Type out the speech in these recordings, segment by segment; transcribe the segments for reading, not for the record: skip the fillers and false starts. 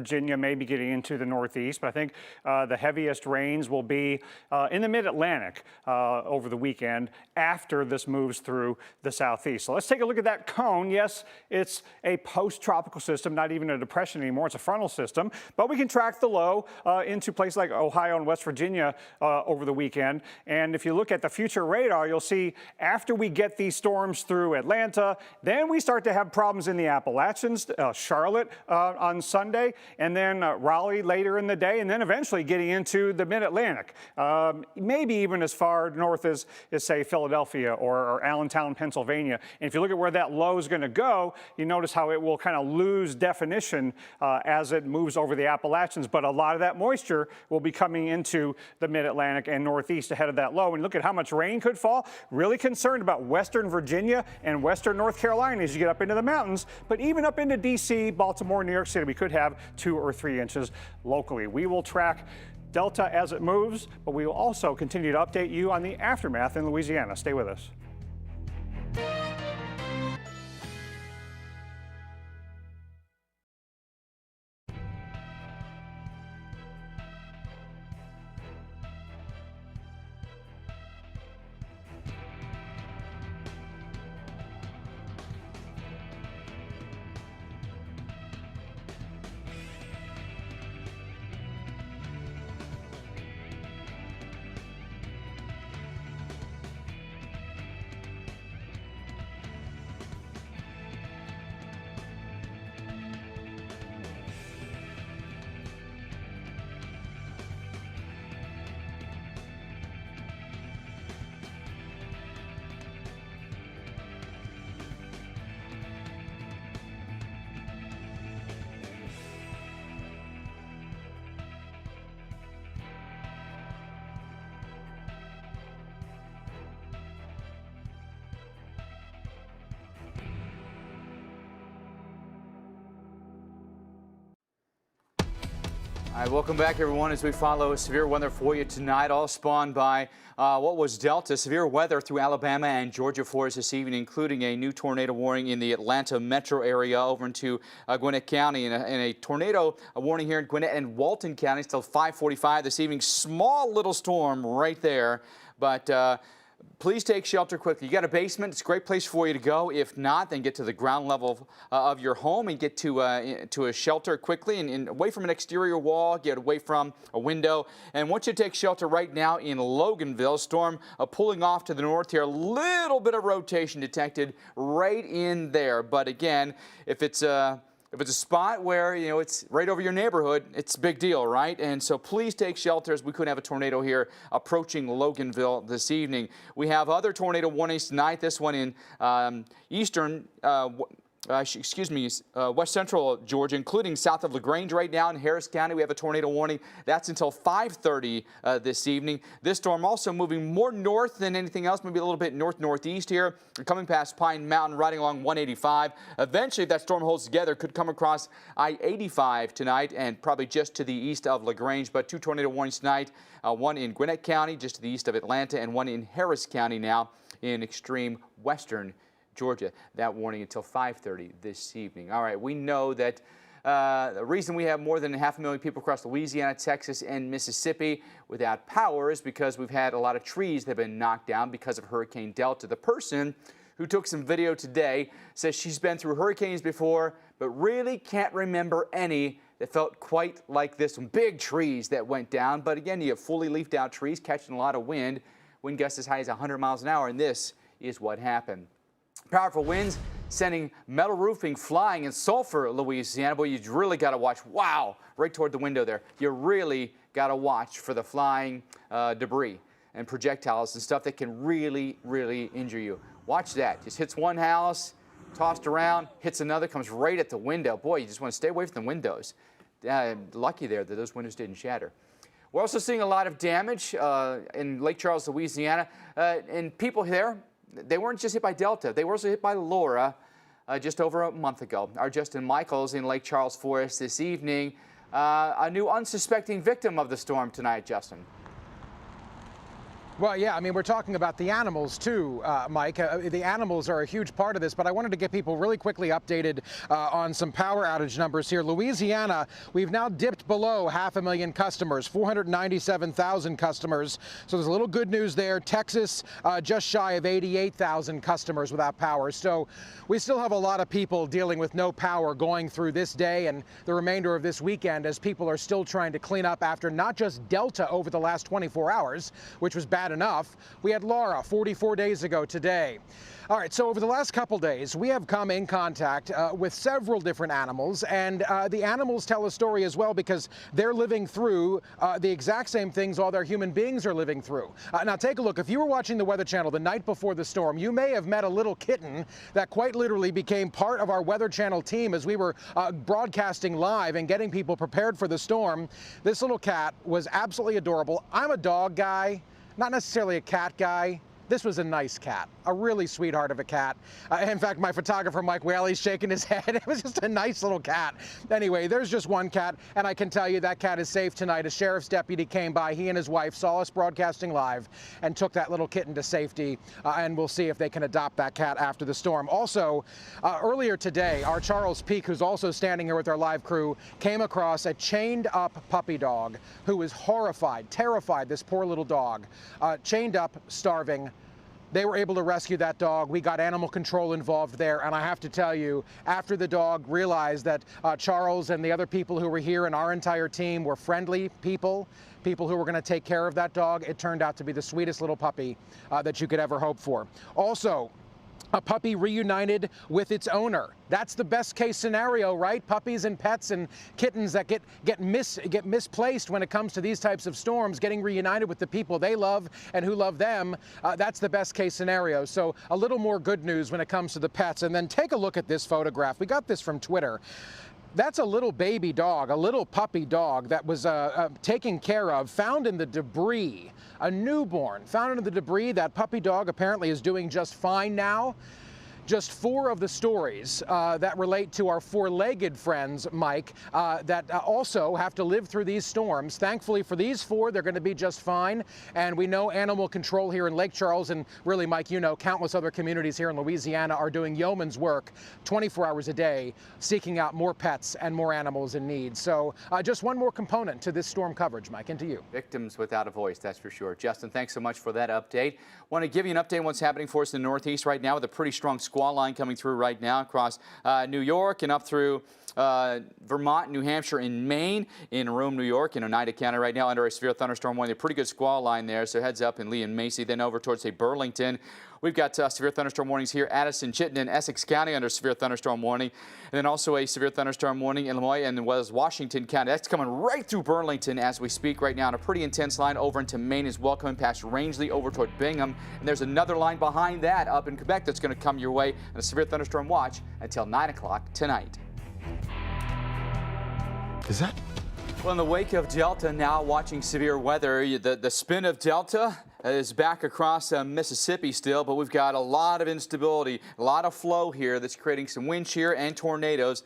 Virginia, maybe getting into the Northeast. But I think the heaviest rains will be in the mid-Atlantic over the weekend after this moves through the Southeast. So let's take a look at that cone. Yes, it's a post-tropical system, not even a depression anymore. It's a frontal system. But we can track the low into places like Ohio and West Virginia over the weekend. And if you look at the future radar, you'll see after we get these storms through Atlanta, then we start to have problems in the Appalachians, Charlotte on Sunday, and then Raleigh later in the day, and then eventually getting into the mid-Atlantic, maybe even as far north as say, Philadelphia or Allentown, Pennsylvania. And if you look at where that low is going to go, you notice how it will kind of lose definition as it moves over the Appalachians. But a lot of that moisture will be coming into the mid-Atlantic and Northeast ahead of that low. And look at how much rain could fall. Really concerned about Western Virginia and Western North Carolina as you get up into the mountains. But even up into D.C., Baltimore, New York City, we could have 2 or 3 inches locally. We will track Delta as it moves, but we will also continue to update you on the aftermath in Louisiana. Stay with us. All right, welcome back, everyone, as we follow severe weather for you tonight, all spawned by what was Delta. Severe weather through Alabama and Georgia for us this evening, including a new tornado warning in the Atlanta metro area over into Gwinnett County, and a tornado warning here in Gwinnett and Walton counties till 5:45 this evening. Small little storm right there, but please take shelter quickly. You got a basement, it's a great place for you to go. If not, then get to the ground level of your home and get to a shelter quickly and away from an exterior wall, get away from a window. And once you take shelter right now in Loganville, storm pulling off to the north here, a little bit of rotation detected right in there. But again, if it's a spot where, you know, it's right over your neighborhood, it's a big deal, right? And so please take shelter, as we could have a tornado here approaching Loganville this evening. We have other tornado warnings tonight. This one in West Central Georgia, including south of LaGrange right now in Harris County. We have a tornado warning. That's until 5:30 this evening. This storm also moving more north than anything else, maybe a little bit north-northeast here, coming past Pine Mountain, riding along 185. Eventually, if that storm holds together, could come across I-85 tonight and probably just to the east of LaGrange. But 2 tornado warnings tonight, one in Gwinnett County, just to the east of Atlanta, and one in Harris County now in extreme western Georgia. That warning until 5:30 this evening. All right, we know that the reason we have more than 500,000 people across Louisiana, Texas, and Mississippi without power is because we've had a lot of trees that have been knocked down because of Hurricane Delta. The person who took some video today says she's been through hurricanes before, but really can't remember any that felt quite like this one. Big trees that went down, but again, you have fully leafed out trees catching a lot of wind gusts as high as 100 miles an hour, and this is what happened. Powerful winds sending metal roofing flying in Sulphur, Louisiana. Boy, you really got to watch. Wow, right toward the window there. You really got to watch for the flying debris and projectiles and stuff that can really, really injure you. Watch that. Just hits one house, tossed around, hits another, comes right at the window. Boy, you just want to stay away from the windows. Lucky there that those windows didn't shatter. We're also seeing a lot of damage in Lake Charles, Louisiana, and people here. They weren't just hit by Delta. They were also hit by Laura just over a month ago. Our Justin Michaels in Lake Charles for us this evening. A new unsuspecting victim of the storm tonight, Justin. Well, yeah, I mean, we're talking about the animals too, Mike. The animals are a huge part of this, but I wanted to get people really quickly updated on some power outage numbers here. Louisiana, we've now dipped below 500,000 customers, 497,000 customers. So there's a little good news there. Texas, just shy of 88,000 customers without power. So we still have a lot of people dealing with no power going through this day and the remainder of this weekend as people are still trying to clean up after not just Delta over the last 24 hours, which was bad enough. We had Laura 44 days ago today. All right, so over the last couple days, we have come in contact with several different animals, and the animals tell a story as well because they're living through the exact same things all their human beings are living through. Now, take a look. If you were watching the Weather Channel the night before the storm, you may have met a little kitten that quite literally became part of our Weather Channel team as we were broadcasting live and getting people prepared for the storm. This little cat was absolutely adorable. I'm a dog guy, not necessarily a cat guy. This was a nice cat, a really sweetheart of a cat. In fact, my photographer, Mike Whaley's shaking his head. It was just a nice little cat. Anyway, there's just one cat, and I can tell you that cat is safe tonight. A sheriff's deputy came by. He and his wife saw us broadcasting live and took that little kitten to safety, and we'll see if they can adopt that cat after the storm. Also, earlier today, our Charles Peak, who's also standing here with our live crew, came across a chained-up puppy dog who was horrified, terrified, this poor little dog, chained up, starving. They were able to rescue that dog. We got animal control involved there. And I have to tell you, after the dog realized that Charles and the other people who were here and our entire team were friendly people who were going to take care of that dog, it turned out to be the sweetest little puppy that you could ever hope for. Also, a puppy reunited with its owner. That's the best case scenario, right? Puppies and pets and kittens that get misplaced when it comes to these types of storms, getting reunited with the people they love and who love them. That's the best case scenario. So a little more good news when it comes to the pets. And then take a look at this photograph. We got this from Twitter. That's a little baby dog, a little puppy dog that was taken care of, found in the debris, a newborn, found in the debris. That puppy dog apparently is doing just fine now. Just 4 of the stories that relate to our 4-legged friends, Mike, that also have to live through these storms. Thankfully for these 4, they're going to be just fine. And we know animal control here in Lake Charles, and really, Mike, you know, countless other communities here in Louisiana are doing yeoman's work 24 hours a day, seeking out more pets and more animals in need. So just one more component to this storm coverage, Mike, and to you. Victims without a voice, that's for sure. Justin, thanks so much for that update. Want to give you an update on what's happening for us in the Northeast right now with a pretty strong squall line coming through right now across New York and up through Vermont, New Hampshire, and Maine. In Rome, New York, in Oneida County right now under a severe thunderstorm warning. A pretty good squall line there, so heads up in Lee and Macy, then over towards, say, Burlington. We've got severe thunderstorm warnings here, Addison, Chittenden, Essex County under severe thunderstorm warning, and then also a severe thunderstorm warning in Illinois and Washington County. That's coming right through Burlington as we speak right now, and a pretty intense line over into Maine as well, coming past Rangeley over toward Bingham. And there's another line behind that up in Quebec that's going to come your way, and a severe thunderstorm watch until 9 o'clock tonight. Is that? Well, in the wake of Delta, now watching severe weather, the spin of Delta is back across Mississippi still, but we've got a lot of instability, a lot of flow here that's creating some wind shear and tornadoes.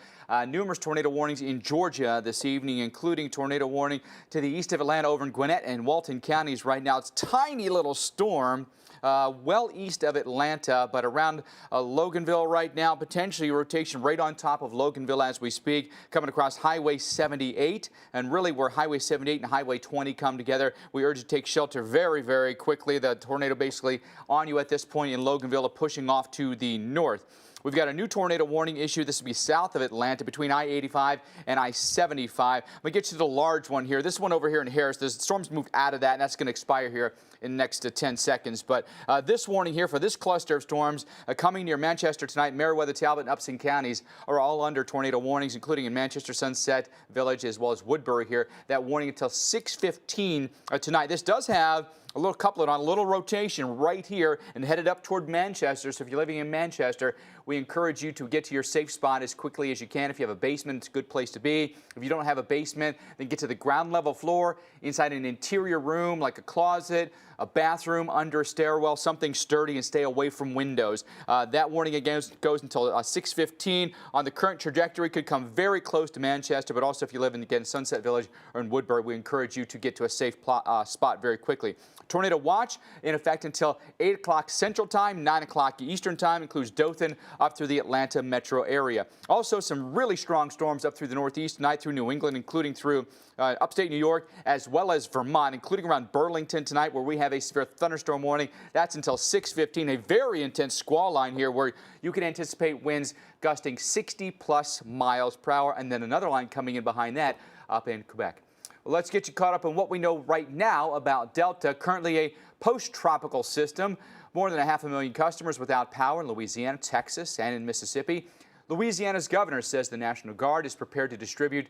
Numerous tornado warnings in Georgia this evening, including tornado warning to the east of Atlanta over in Gwinnett and Walton counties right now. It's a tiny little storm. Well east of Atlanta, but around Loganville right now, potentially rotation right on top of Loganville as we speak, coming across Highway 78, and really where Highway 78 and Highway 20 come together. We urge you to take shelter very, very quickly. The tornado basically on you at this point in Loganville, pushing off to the north. We've got a new tornado warning issue. This will be south of Atlanta between I-85 and I-75. I'm going to get you to the large one here. This one over here in Harris, the storm's moved out of that, and that's going to expire here in the next 10 seconds. But this warning here for this cluster of storms coming near Manchester tonight, Meriwether, Talbot, and Upson counties are all under tornado warnings, including in Manchester, Sunset Village, as well as Woodbury here. That warning until 6:15 tonight. This does have a little couplet on a little rotation right here and headed up toward Manchester. So if you're living in Manchester, We encourage you to get to your safe spot as quickly as you can. If you have a basement, it's a good place to be. If you don't have a basement, then get to the ground level floor, inside an interior room like a closet, a bathroom, under a stairwell, something sturdy, and stay away from windows. That warning again goes until 6:15. On the current trajectory, could come very close to Manchester, but also if you live in, again, Sunset Village or in Woodbury, we encourage you to get to a safe spot very quickly. Tornado watch in effect until 8 o'clock Central Time, 9 o'clock Eastern Time, includes Dothan up through the Atlanta metro area. Also, some really strong storms up through the Northeast tonight, through New England, including through upstate New York, as well as Vermont, including around Burlington tonight, where we have a severe thunderstorm warning. That's until 6:15. A very intense squall line here where you can anticipate winds gusting 60+ miles per hour, and then another line coming in behind that up in Quebec. Well, let's get you caught up on what we know right now about Delta, currently a post-tropical system. More than 500,000 customers without power in Louisiana, Texas, and in Mississippi. Louisiana's governor says the National Guard is prepared to distribute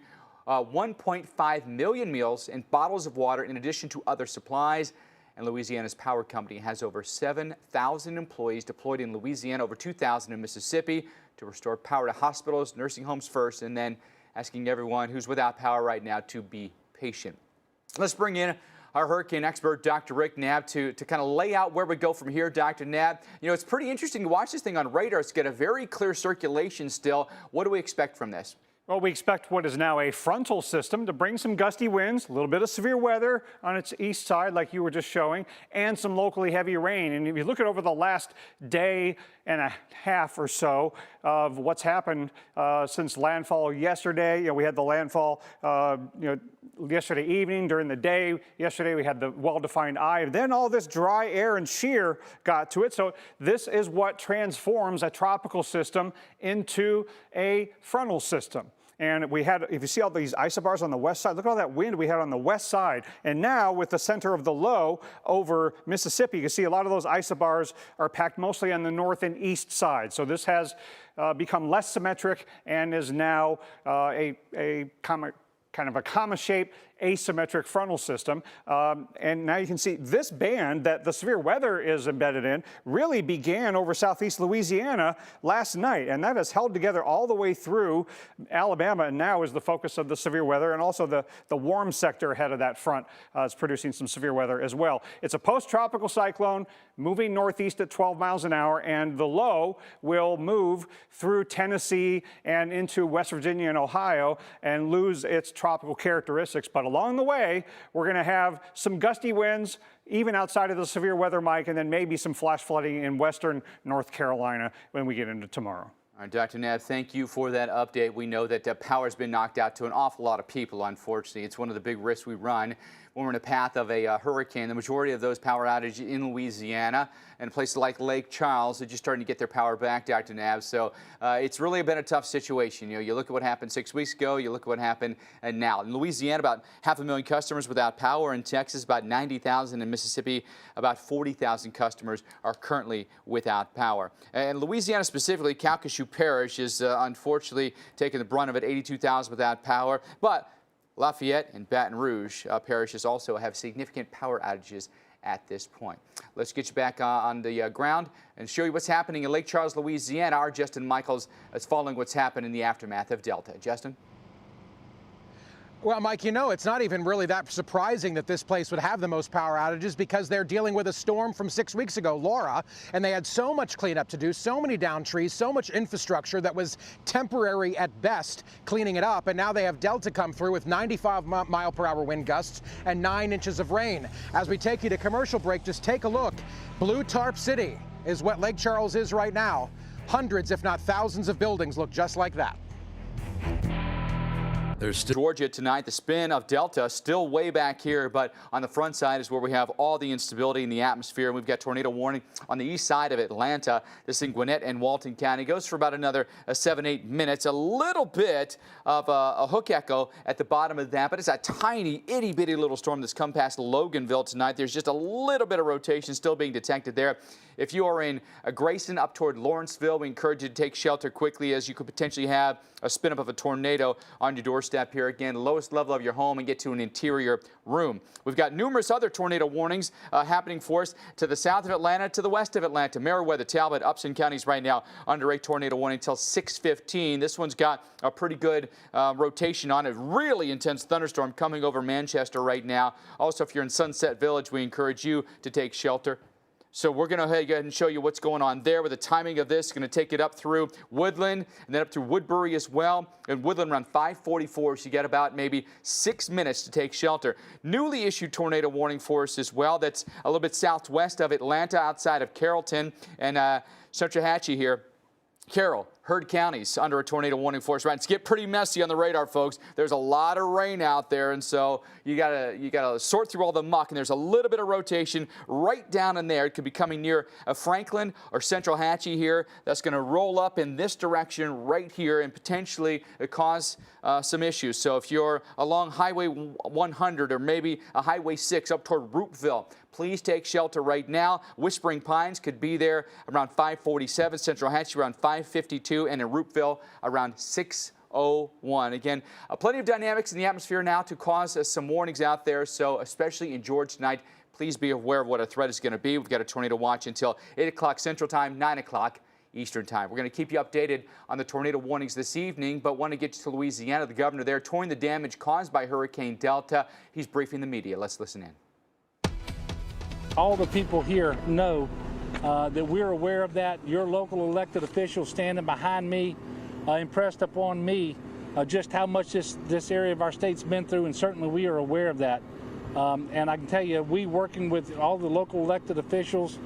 1.5 million meals and bottles of water in addition to other supplies. And Louisiana's power company has over 7,000 employees deployed in Louisiana, over 2,000 in Mississippi, to restore power to hospitals, nursing homes first, and then asking everyone who's without power right now to be patient. Let's bring in our hurricane expert, Dr. Rick Knabb, to kind of lay out where we go from here. Dr. Knabb, you know, it's pretty interesting to watch this thing on radar. It's got a very clear circulation still. What do we expect from this? Well, we expect what is now a frontal system to bring some gusty winds, a little bit of severe weather on its east side, like you were just showing, and some locally heavy rain. And if you look at over the last day and a half or so of what's happened since landfall yesterday, we had the landfall, yesterday evening during the day. Yesterday we had the well-defined eye. Then all this dry air and shear got to it. So this is what transforms a tropical system into a frontal system. And we had, if you see all these isobars on the west side, look at all that wind we had on the west side. And now with the center of the low over Mississippi, you can see a lot of those isobars are packed mostly on the north and east side. So this has become less symmetric and is now kind of a comma-shaped asymmetric frontal system. And now you can see this band that the severe weather is embedded in really began over southeast Louisiana last night, and that has held together all the way through Alabama, and now is the focus of the severe weather, and also the warm sector ahead of that front is producing some severe weather as well. It's a post-tropical cyclone moving northeast at 12 miles an hour, and the low will move through Tennessee and into West Virginia and Ohio and lose its tropical characteristics. But along the way, we're going to have some gusty winds, even outside of the severe weather, Mike, and then maybe some flash flooding in western North Carolina when we get into tomorrow. All right, Dr. Knabb, thank you for that update. We know that power has been knocked out to an awful lot of people, unfortunately. It's one of the big risks we run when we're in the path of a hurricane. The majority of those power outages in Louisiana and places like Lake Charles are just starting to get their power back, Dr. Knabb. So it's really been a tough situation. You look at what happened 6 weeks ago, you look at what happened now. In Louisiana, about 500,000 customers without power. In Texas, about 90,000. In Mississippi, about 40,000 customers are currently without power. And Louisiana specifically, Calcasieu Parish is unfortunately taking the brunt of it, 82,000 without power. But Lafayette and Baton Rouge parishes also have significant power outages at this point. Let's get you back on the ground and show you what's happening in Lake Charles, Louisiana. Our Justin Michaels is following what's happened in the aftermath of Delta. Justin? Well, Mike, it's not even really that surprising that this place would have the most power outages because they're dealing with a storm from 6 weeks ago, Laura, and they had so much cleanup to do, so many downed trees, so much infrastructure that was temporary at best cleaning it up, and now they have Delta come through with 95-mile-per-hour wind gusts and 9 inches of rain. As we take you to commercial break, just take a look. Blue Tarp City is what Lake Charles is right now. Hundreds, if not thousands, of buildings look just like that. There's Georgia tonight, the spin of Delta still way back here, but on the front side is where we have all the instability in the atmosphere. We've got tornado warning on the east side of Atlanta. This in Gwinnett and Walton County goes for about another 7-8 minutes. A little bit of a hook echo at the bottom of that, but it's a tiny, itty-bitty little storm that's come past Loganville tonight. There's just a little bit of rotation still being detected there. If you are in Grayson up toward Lawrenceville, we encourage you to take shelter quickly as you could potentially have a spin up of a tornado on your doorstep. doorstep here. Again, lowest level of your home and get to an interior room. We've got numerous other tornado warnings happening for us to the south of Atlanta, to the west of Atlanta. Meriwether, Talbot, Upson counties right now under a tornado warning until 6:15. This one's got a pretty good rotation on it. Really intense thunderstorm coming over Manchester right now. Also, if you're in Sunset Village, we encourage you to take shelter. So we're going to go ahead and show you what's going on there with the timing of this. Going to take it up through Woodland and then up through Woodbury as well. In Woodland around 5:44, so you get about maybe 6 minutes to take shelter. Newly issued tornado warning for us as well. That's a little bit southwest of Atlanta, outside of Carrollton and Centrahatchee here. Carroll, Heard counties under a tornado warning force. Right, it's get pretty messy on the radar, folks. There's a lot of rain out there, and so you gotta sort through all the muck. And there's a little bit of rotation right down in there. It could be coming near Franklin or Centrahatchee here. That's going to roll up in this direction right here and potentially cause some issues. So if you're along Highway 100 or maybe a Highway 6 up toward Roopville, please take shelter right now. Whispering Pines could be there around 5:47, Centrahatchee around 5:52, and in Roopville around 6:01. Again, plenty of dynamics in the atmosphere now to cause some warnings out there. So especially in Georgia tonight, please be aware of what a threat is going to be. We've got a tornado watch until 8 o'clock Central Time, 9 o'clock Eastern Time. We're going to keep you updated on the tornado warnings this evening, but want to get you to Louisiana. The governor there touring the damage caused by Hurricane Delta. He's briefing the media. Let's listen in. All the people here know that we're aware of that. Your local elected officials standing behind me impressed upon me just how much this area of our state's been through, and certainly we are aware of that. And I can tell you, we working with all the local elected officials,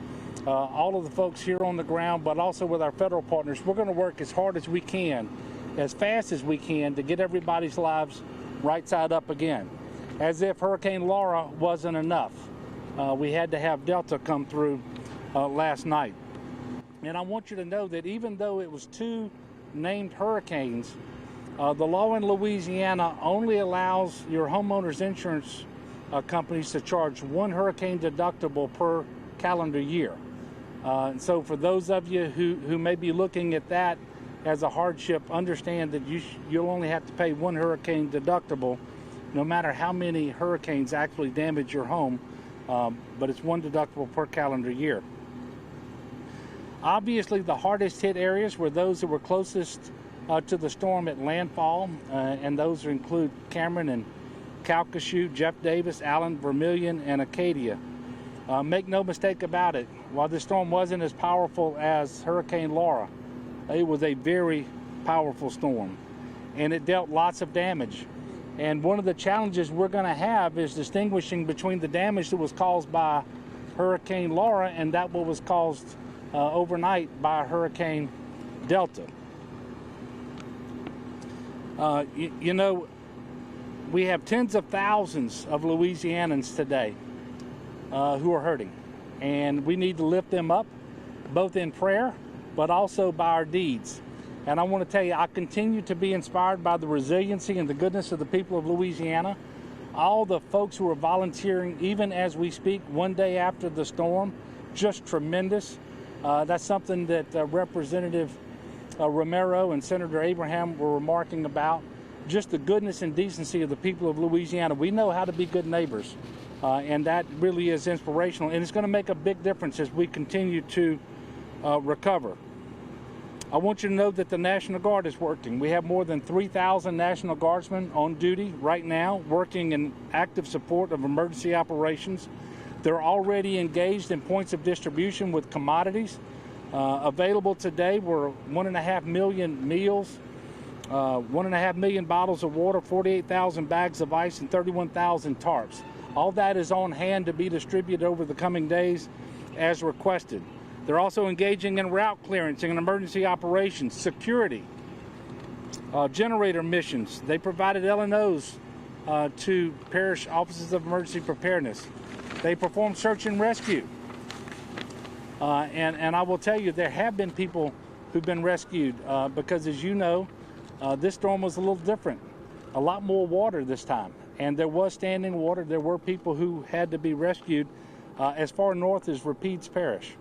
all of the folks here on the ground, but also with our federal partners, we're going to work as hard as we can, as fast as we can, to get everybody's lives right side up again. As if Hurricane Laura wasn't enough. We had to have Delta come through last night. And I want you to know that even though it was two named hurricanes, the law in Louisiana only allows your homeowner's insurance companies to charge one hurricane deductible per calendar year. And so for those of you who may be looking at that as a hardship, understand that you'll only have to pay one hurricane deductible no matter how many hurricanes actually damage your home. But it's one deductible per calendar year. Obviously, the hardest hit areas were those that were closest to the storm at landfall, and those include Cameron and Calcasieu, Jeff Davis, Allen, Vermilion, and Acadia. Make no mistake about it, while this storm wasn't as powerful as Hurricane Laura, it was a very powerful storm, and it dealt lots of damage. And one of the challenges we're going to have is distinguishing between the damage that was caused by Hurricane Laura and that what was caused overnight by Hurricane Delta. You know, we have tens of thousands of Louisianans today who are hurting, and we need to lift them up, both in prayer, but also by our deeds. And I want to tell you, I continue to be inspired by the resiliency and the goodness of the people of Louisiana. All the folks who are volunteering, even as we speak, one day after the storm, just tremendous. That's something that Representative Romero and Senator Abraham were remarking about. Just the goodness and decency of the people of Louisiana. We know how to be good neighbors, and that really is inspirational. And it's going to make a big difference as we continue to recover. I want you to know that the National Guard is working. We have more than 3,000 National Guardsmen on duty right now, working in active support of emergency operations. They're already engaged in points of distribution with commodities. Available today were 1.5 million meals, 1.5 million bottles of water, 48,000 bags of ice, and 31,000 tarps. All that is on hand to be distributed over the coming days as requested. They're also engaging in route clearance and emergency operations, security, generator missions. They provided LNOs to parish offices of emergency preparedness. They performed search and rescue. And I will tell you, there have been people who've been rescued because, as you know, this storm was a little different. A lot more water this time. And there was standing water. There were people who had to be rescued as far north as Rapides Parish.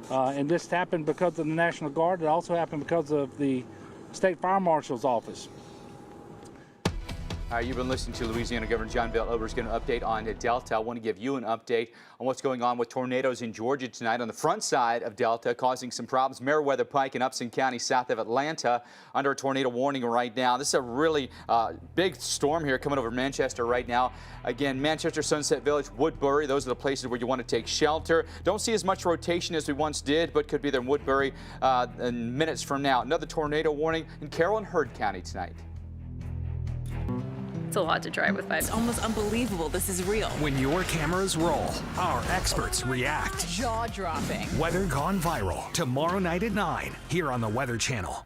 And this happened because of the National Guard. It also happened because of the State Fire Marshal's office. All right, you've been listening to Louisiana Governor John Bel Edwards giving an update on Delta. I want to give you an update on what's going on with tornadoes in Georgia tonight on the front side of Delta, causing some problems. Meriwether Pike in Upson County, south of Atlanta, under a tornado warning right now. This is a really big storm here coming over Manchester right now. Again, Manchester, Sunset Village, Woodbury, those are the places where you want to take shelter. Don't see as much rotation as we once did, but could be there in Woodbury in minutes from now. Another tornado warning in Carroll and Heard County tonight. It's a lot to drive with 5. It's almost unbelievable this is real. When your cameras roll, our experts react. Jaw-dropping. Weather Gone Viral, tomorrow night at 9, here on the Weather Channel.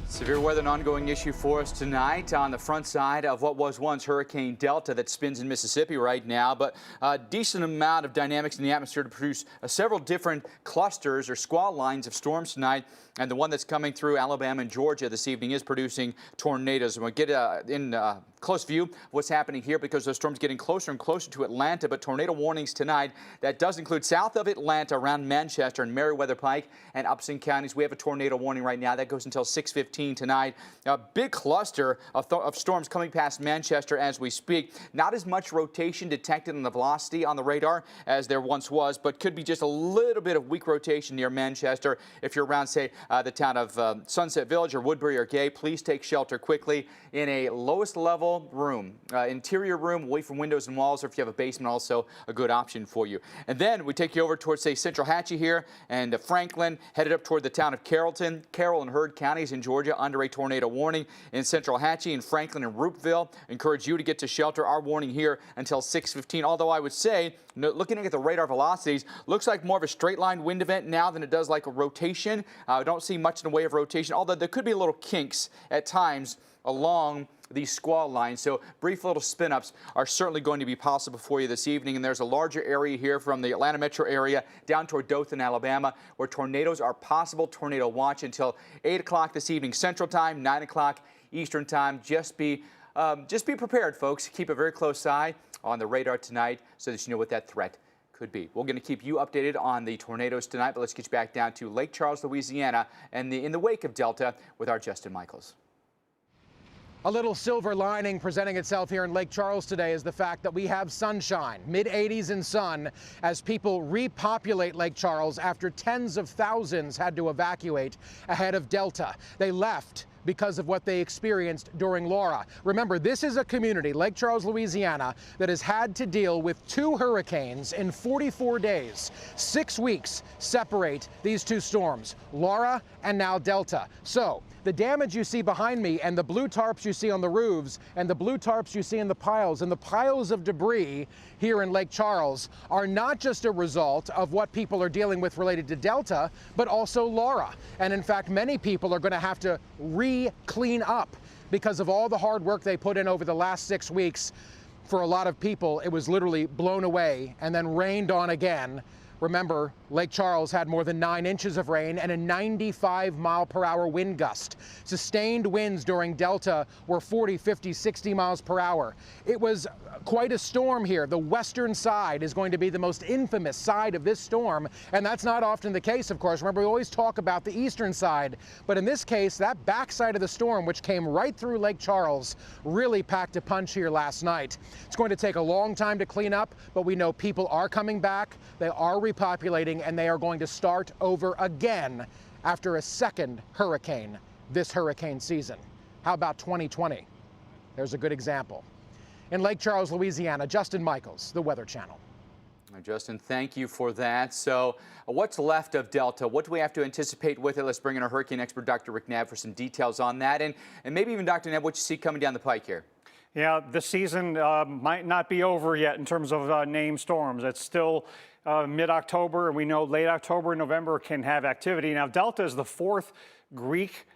Severe weather, an ongoing issue for us tonight on the front side of what was once Hurricane Delta that spins in Mississippi right now, but a decent amount of dynamics in the atmosphere to produce several different clusters or squall lines of storms tonight. And the one that's coming through Alabama and Georgia this evening is producing tornadoes. We'll get in close view of what's happening here because those storms getting closer and closer to Atlanta. But tornado warnings tonight, that does include south of Atlanta around Manchester and Meriwether Pike and Upson counties. We have a tornado warning right now that goes until 6:15 tonight. A big cluster of storms coming past Manchester as we speak. Not as much rotation detected in the velocity on the radar as there once was, but could be just a little bit of weak rotation near Manchester. If you're around, say, the town of Sunset Village or Woodbury or Gay, please take shelter quickly in a lowest level room, interior room away from windows and walls, or if you have a basement, also a good option for you. And then we take you over towards, say, Central Hatchie here and Franklin, headed up toward the town of Carrollton. Carroll and Heard counties in Georgia under a tornado warning. In Central Hatchie and Franklin and Roopville, encourage you to get to shelter. Our warning here until 6:15, although I would say, looking at the radar velocities, looks like more of a straight line wind event now than it does like a rotation. I don't see much in the way of rotation, although there could be little kinks at times along these squall lines. So brief little spin-ups are certainly going to be possible for you this evening. And there's a larger area here from the Atlanta metro area down toward Dothan, Alabama, where tornadoes are possible. Tornado watch until 8 o'clock this evening Central Time, 9 o'clock Eastern Time. Just be prepared, folks. Keep a very close eye on the radar tonight so that you know what that threat could be. We're going to keep you updated on the tornadoes tonight, but let's get you back down to Lake Charles, Louisiana, and in the wake of Delta with our Justin Michaels. A little silver lining presenting itself here in Lake Charles today is the fact that we have sunshine, mid-80s and sun, as people repopulate Lake Charles after tens of thousands had to evacuate ahead of Delta. They left because of what they experienced during Laura. Remember, this is a community, Lake Charles, Louisiana, that has had to deal with 2 hurricanes in 44 days. 6 weeks separate these 2 storms, Laura and now Delta. So the damage you see behind me and the blue tarps you see on the roofs and the blue tarps you see in the piles and the piles of debris here in Lake Charles are not just a result of what people are dealing with related to Delta, but also Laura. And in fact, many people are going to have to re-clean up because of all the hard work they put in over the last 6 weeks. For a lot of people, it was literally blown away and then rained on again. Remember, Lake Charles had more than 9 inches of rain and a 95-mile-per-hour wind gust. Sustained winds during Delta were 40, 50, 60 miles per hour. It was quite a storm here. The western side is going to be the most infamous side of this storm, and that's not often the case, of course. Remember, we always talk about the eastern side, but in this case, that backside of the storm, which came right through Lake Charles, really packed a punch here last night. It's going to take a long time to clean up, but we know people are coming back. They are repopulating, and they are going to start over again after a second hurricane this hurricane season. How about 2020? There's a good example. In Lake Charles, Louisiana, Justin Michaels, the Weather Channel. Justin, thank you for that. So what's left of Delta? What do we have to anticipate with it? Let's bring in our hurricane expert, Dr. Rick Knabb, for some details on that. And maybe even, Dr. Knabb, what you see coming down the pike here. Yeah, the season might not be over yet in terms of named storms. It's still mid-October, and we know late October and November can have activity. Now, Delta is the fourth Greek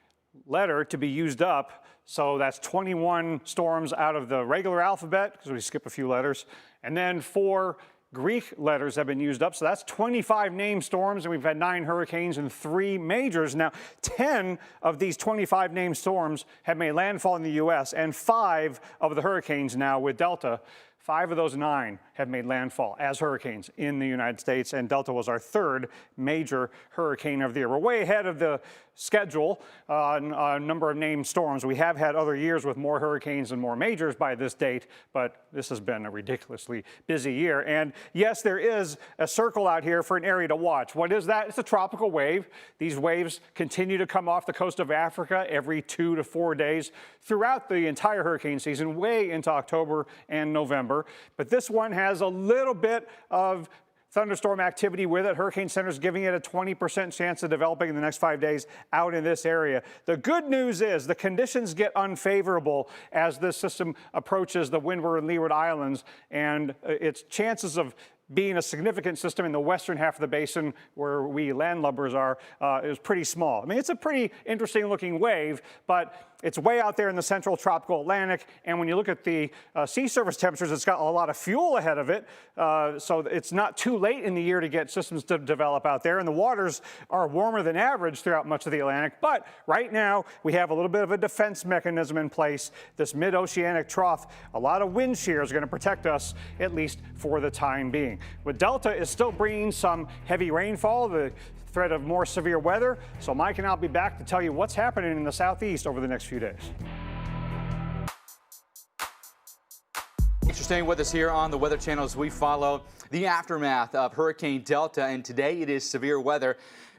letter to be used up, so that's 21 storms out of the regular alphabet, because we skip a few letters, and then 4 Greek letters have been used up, so that's 25 named storms, and we've had 9 hurricanes and 3 majors. Now, 10 of these 25 named storms have made landfall in the U.S., and 5 of the hurricanes now with Delta, 5 of those 9 have made landfall as hurricanes in the United States, and Delta was our 3rd major hurricane of the year. We're way ahead of the schedule on a number of named storms. We have had other years with more hurricanes and more majors by this date, but this has been a ridiculously busy year. And yes, there is a circle out here for an area to watch. What is that? It's a tropical wave. These waves continue to come off the coast of Africa every 2 to 4 days throughout the entire hurricane season, way into October and November. But this one has a little bit of thunderstorm activity with it. Hurricane Center is giving it a 20% chance of developing in the next 5 days out in this area. The good news is the conditions get unfavorable as this system approaches the Windward and Leeward Islands, and its chances of being a significant system in the western half of the basin where we landlubbers are is pretty small. I mean, it's a pretty interesting looking wave, but it's way out there in the central tropical Atlantic, and when you look at the sea surface temperatures, it's got a lot of fuel ahead of it, so it's not too late in the year to get systems to develop out there, and the waters are warmer than average throughout much of the Atlantic, but right now we have a little bit of a defense mechanism in place. This mid-oceanic trough, a lot of wind shear is going to protect us, at least for the time being. But Delta is still bringing some heavy rainfall, the threat of more severe weather. So Mike and I'll be back to tell you what's happening in the southeast over the next few days. Thanks for staying with us here on the Weather Channel as we follow the aftermath of Hurricane Delta. And today it is severe weather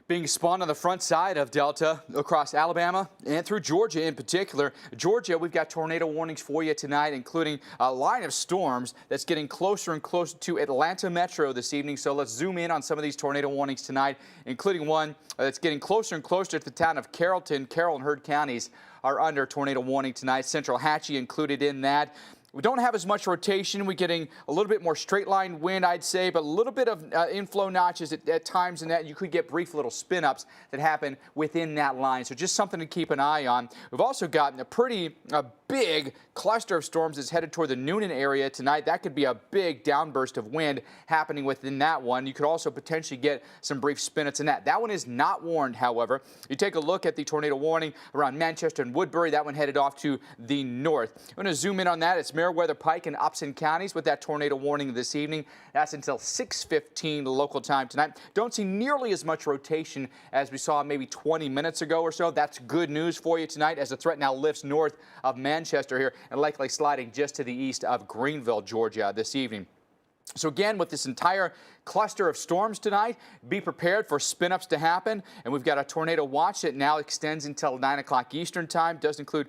being spawned on the front side of Delta across Alabama and through Georgia in particular. Georgia, we've got tornado warnings for you tonight, including a line of storms that's getting closer and closer to Atlanta Metro this evening. So let's zoom in on some of these tornado warnings tonight, including one that's getting closer and closer to the town of Carrollton. Carroll and Heard counties are under tornado warning tonight. Central Hatchie included in that. We don't have as much rotation. We're getting a little bit more straight line wind, I'd say, but a little bit of inflow notches at times, in that you could get brief little spin ups that happen within that line. So just something to keep an eye on. We've also gotten a big cluster of storms that's headed toward the Noonan area tonight. That could be a big downburst of wind happening within that one. You could also potentially get some brief spin-ups in that. That one is not warned, however. You take a look at the tornado warning around Manchester and Woodbury. That one headed off to the north. I'm going to zoom in on that. It's Meriwether, Pike, and Upson counties with that tornado warning this evening. That's until 6:15 local time tonight. Don't see nearly as much rotation as we saw maybe 20 minutes ago or so. That's good news for you tonight as the threat now lifts north of Manchester here and likely sliding just to the east of Greenville, Georgia this evening. So again, with this entire cluster of storms tonight, be prepared for spin-ups to happen. And we've got a tornado watch that now extends until 9 o'clock Eastern time. Does include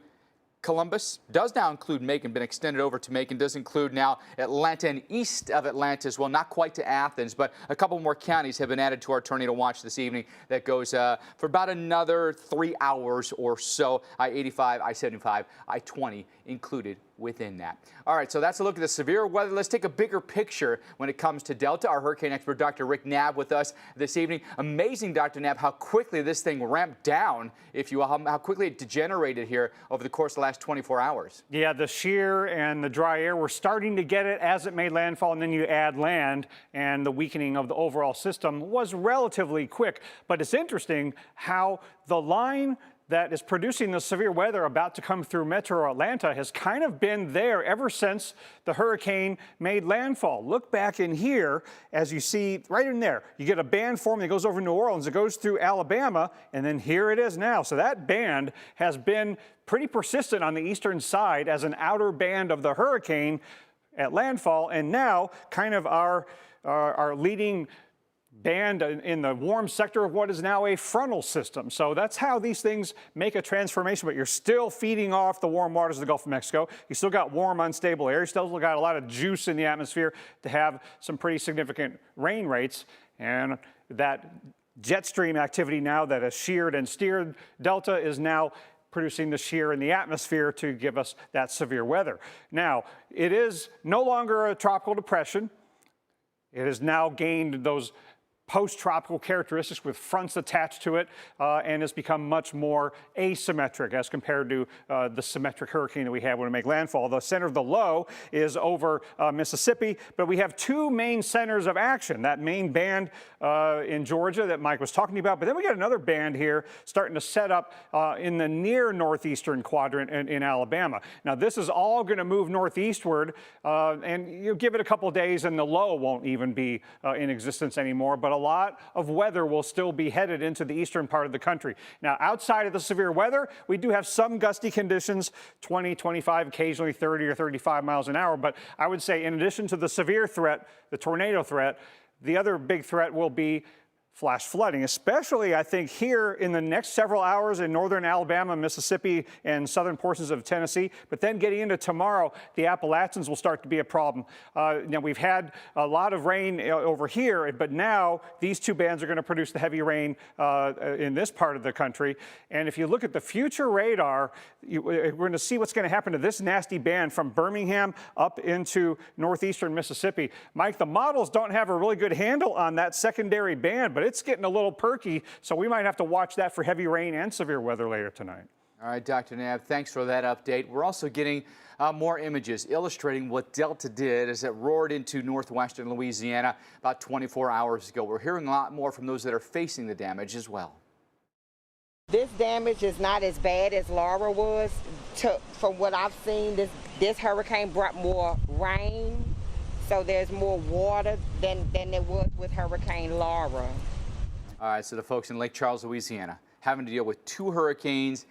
Columbus, does now include Macon, been extended over to Macon, does include now Atlanta and east of Atlanta as well, not quite to Athens, but a couple more counties have been added to our tornado watch this evening that goes for about another 3 hours or so. I-85, I-75, I-20 included within that. All right, so that's a look at the severe weather. Let's take a bigger picture when it comes to Delta. Our hurricane expert, Dr. Rick Knabb, with us this evening. Amazing, Dr. Knabb, how quickly this thing ramped down, if you will, how quickly it degenerated here over the course of the last 24 hours. Yeah, the shear and the dry air, we're starting to get it as it made landfall, and then you add land, and the weakening of the overall system was relatively quick. But it's interesting how the line that is producing the severe weather about to come through Metro Atlanta has kind of been there ever since the hurricane made landfall. Look back in here, as you see right in there, you get a band form that goes over New Orleans, it goes through Alabama, and then here it is now. So that band has been pretty persistent on the eastern side as an outer band of the hurricane at landfall, and now kind of our leading band in the warm sector of what is now a frontal system. So that's how these things make a transformation, but you're still feeding off the warm waters of the Gulf of Mexico. You still got warm, unstable air. You still got a lot of juice in the atmosphere to have some pretty significant rain rates. And that jet stream activity now that has sheared and steered Delta is now producing the shear in the atmosphere to give us that severe weather. Now, it is no longer a tropical depression. It has now gained those post-tropical characteristics with fronts attached to it and has become much more asymmetric as compared to the symmetric hurricane that we had when it made landfall. The center of the low is over Mississippi, but we have two main centers of action. That main band in Georgia that Mike was talking about, but then we got another band here starting to set up in the near northeastern quadrant in Alabama. Now this is all going to move northeastward and you give it a couple days and the low won't even be in existence anymore, but a lot of weather will still be headed into the eastern part of the country. Now, outside of the severe weather, we do have some gusty conditions, 20, 25, occasionally 30 or 35 miles an hour. But I would say in addition to the severe threat, the tornado threat, the other big threat will be flash flooding, especially I think here in the next several hours in northern Alabama, Mississippi, and southern portions of Tennessee. But then getting into tomorrow, the Appalachians will start to be a problem. Now we've had a lot of rain over here, but now these two bands are going to produce the heavy rain in this part of the country. And if you look at the future radar, we're going to see what's going to happen to this nasty band from Birmingham up into northeastern Mississippi. Mike, the models don't have a really good handle on that secondary band, but it's getting a little perky, so we might have to watch that for heavy rain and severe weather later tonight. All right, Dr. Knabb, thanks for that update. We're also getting more images illustrating what Delta did as it roared into northwestern Louisiana about 24 hours ago. We're hearing a lot more from those that are facing the damage as well. This damage is not as bad as Laura was. From what I've seen, this hurricane brought more rain, so there's more water than there was with Hurricane Laura. All right, so the folks in Lake Charles, Louisiana, having to deal with two hurricanes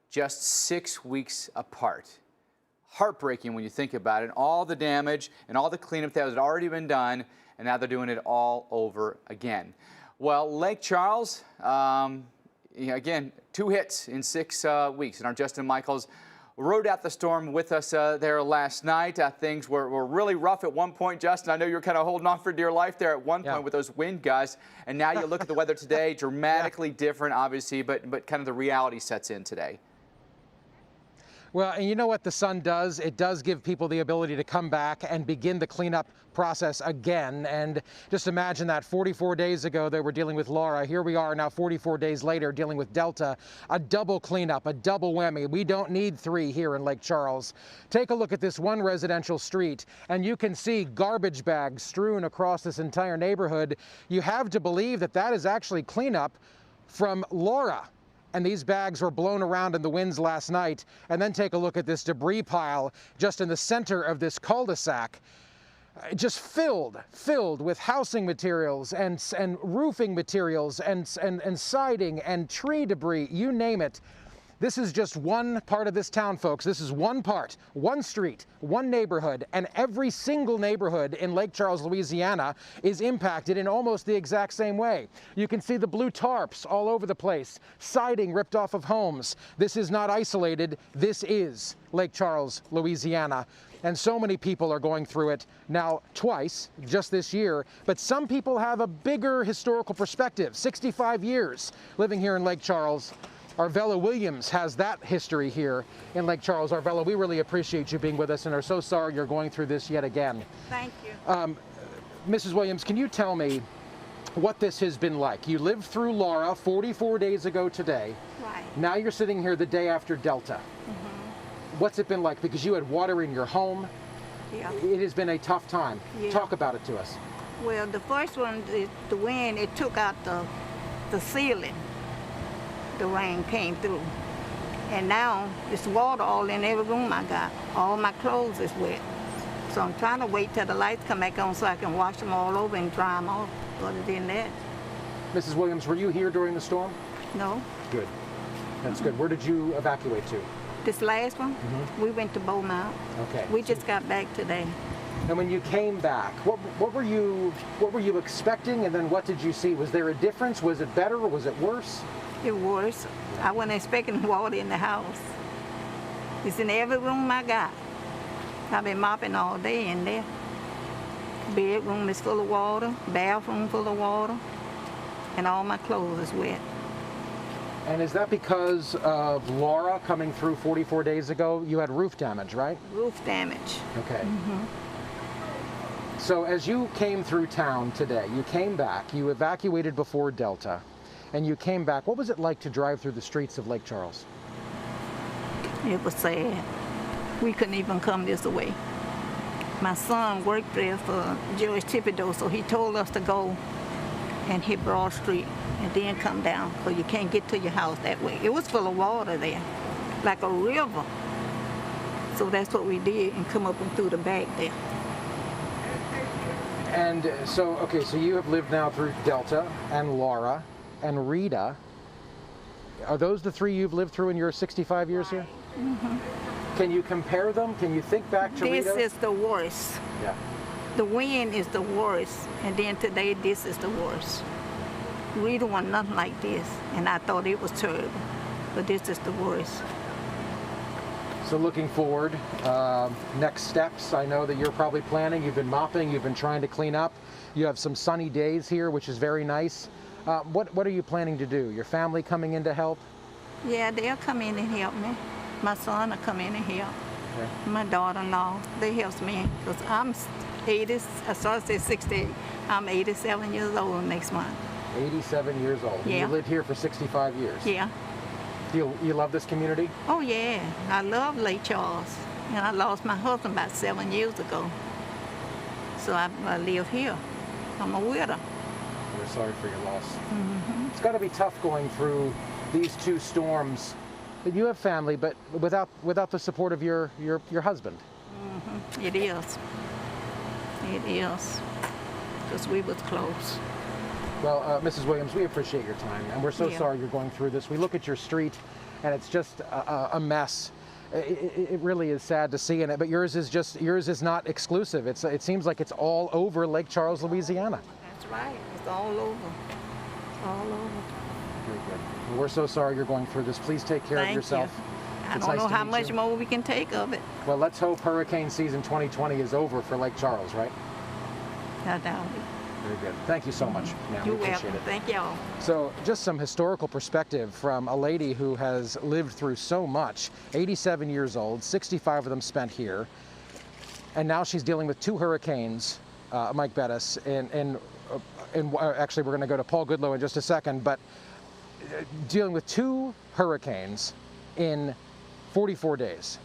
just 6 weeks apart. Heartbreaking when you think about it. All the damage and all the cleanup that had already been done, and now they're doing it all over again. Well, Lake Charles, again, 2 hits in 6 weeks. And our Justin Michaels rode out the storm with us there last night. Things were really rough at one point, Justin. I know you were kind of holding on for dear life there at one point with those wind gusts. And now you look at the weather today, dramatically different, obviously, but kind of the reality sets in today. Well, and you know what the sun does? It does give people the ability to come back and begin the cleanup process again. And just imagine that 44 days ago they were dealing with Laura. Here we are now 44 days later dealing with Delta. A double cleanup, a double whammy. We don't need 3 here in Lake Charles. Take a look at this one residential street and you can see garbage bags strewn across this entire neighborhood. You have to believe that that is actually cleanup from Laura. And these bags were blown around in the winds last night. And then take a look at this debris pile just in the center of this cul-de-sac. Just filled with housing materials and roofing materials and siding and tree debris, you name it. This is just one part of this town, folks. This is one part, one street, one neighborhood, and every single neighborhood in Lake Charles, Louisiana is impacted in almost the exact same way. You can see the blue tarps all over the place, siding ripped off of homes. This is not isolated. This is Lake Charles, Louisiana. And so many people are going through it now twice, just this year. But some people have a bigger historical perspective, 65 years living here in Lake Charles. Arvella Williams has that history here in Lake Charles. Arvella, we really appreciate you being with us and are so sorry you're going through this yet again. Thank you. Mrs. Williams, can you tell me what this has been like? You lived through Laura 44 days ago today. Right. Now you're sitting here the day after Delta. Mm-hmm. What's it been like? Because you had water in your home. Yeah. It has been a tough time. Yeah. Talk about it to us. Well, the first one, the wind, it took out the ceiling. The rain came through. And now there's water all in every room I got. All my clothes is wet. So I'm trying to wait till the lights come back on so I can wash them all over and dry them off. Other than that. Mrs. Williams, were you here during the storm? No. Good. That's good. Where did you evacuate to? This last one, we went to Beaumont. Okay. We just got back today. And when you came back, what were you expecting, and then what did you see? Was there a difference? Was it better or was it worse? It was. I wasn't expecting water in the house. It's in every room I got. I've been mopping all day in there. Bedroom is full of water, bathroom full of water, and all my clothes is wet. And is that because of Laura coming through 44 days ago? You had roof damage, right? Roof damage. Okay. So as you came through town today, you came back, you evacuated before Delta, and you came back. What was it like to drive through the streets of Lake Charles? It was sad. We couldn't even come this way. My son worked there for George Thibodeau, so he told us to go and hit Broad Street and then come down, because you can't get to your house that way. It was full of water there, like a river. So that's what we did, and come up and through the back there. And so, okay, so you have lived now through Delta and Laura and Rita. Are those the three you've lived through in your 65 years here? Can you compare them? Can you think back to This Rita? is the worst. Yeah. The wind is the worst, and then today this is the worst. Rita wasn't nothing like this, and I thought it was terrible, but this is the worst. So looking forward, next steps, I know that you're probably planning, you've been mopping, you've been trying to clean up. You have some sunny days here, which is very nice. What are you planning to do? Your family coming in to help? Yeah, they'll come in and help me. My son will come in and help. Okay. My daughter-in-law, they help me, because I'm 80, I started to say 68. I'm 87 years old next month. 87 years old. And Yeah. you lived here for 65 years. Yeah. You love this community? Oh, yeah. I love Lake Charles. And I lost my husband about 7 years ago. So I live here. I'm a widow. We're sorry for your loss. It's got to be tough going through these two storms. You have family, but without the support of your husband. It is. It is. Because we was close. Well, Mrs. Williams, we appreciate your time, and we're so Yeah. sorry you're going through this. We look at your street, and it's just a mess. It really is sad to see, but yours is not exclusive. It seems like it's all over Lake Charles, Louisiana. That's right. It's all over. It's all over. Very good. Well, we're so sorry you're going through this. Please take care of Thank yourself. you. I It's don't nice know to how meet much you. more we can take of it. Well, let's hope hurricane season 2020 is over for Lake Charles, right? I doubt it. Very good. Thank you so much, ma'am. You're We appreciate welcome. it. Thank y'all. So just some historical perspective from a lady who has lived through so much. 87 years old, 65 of them spent here. And now she's dealing with two hurricanes, Mike Bettis, and actually we're going to go to Paul Goodloe in just a second, but dealing with two hurricanes in 44 days.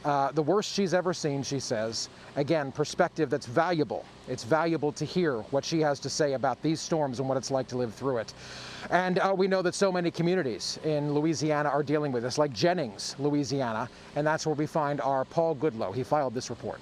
The worst she's ever seen, she says. Again, perspective that's valuable. It's valuable to hear what she has to say about these storms and what it's like to live through it. And we know that so many communities in Louisiana are dealing with this, like Jennings, Louisiana, and that's where we find our Paul Goodloe. He filed this report.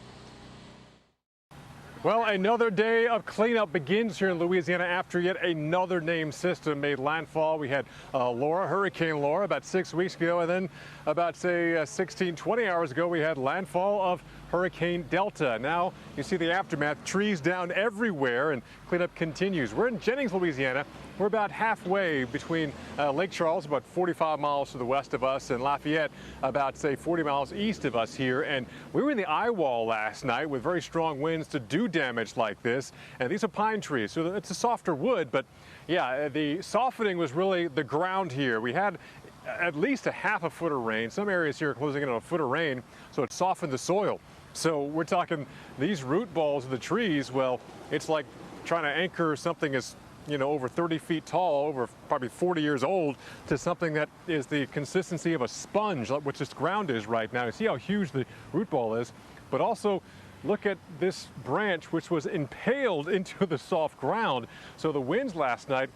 Well, another day of cleanup begins here in Louisiana after yet another named system made landfall. We had Hurricane Laura, about 6 weeks ago, and then about, say, 16, 20 hours ago, we had landfall of Hurricane Delta. Now you see the aftermath, trees down everywhere, and cleanup continues. We're in Jennings, Louisiana. We're about halfway between Lake Charles, about 45 miles to the west of us, and Lafayette, about, say, 40 miles east of us here. And we were in the eye wall last night with very strong winds to do damage like this. And these are pine trees, so it's a softer wood. But yeah, the softening was really the ground here. We had at least a half a foot of rain. Some areas here are closing in on a foot of rain, so it softened the soil. So we're talking these root balls of the trees, well, it's like trying to anchor something as, over 30 feet tall, over probably 40 years old, to something that is the consistency of a sponge, which this ground is right now. You see how huge the root ball is, but also look at this branch, which was impaled into the soft ground. So the winds last night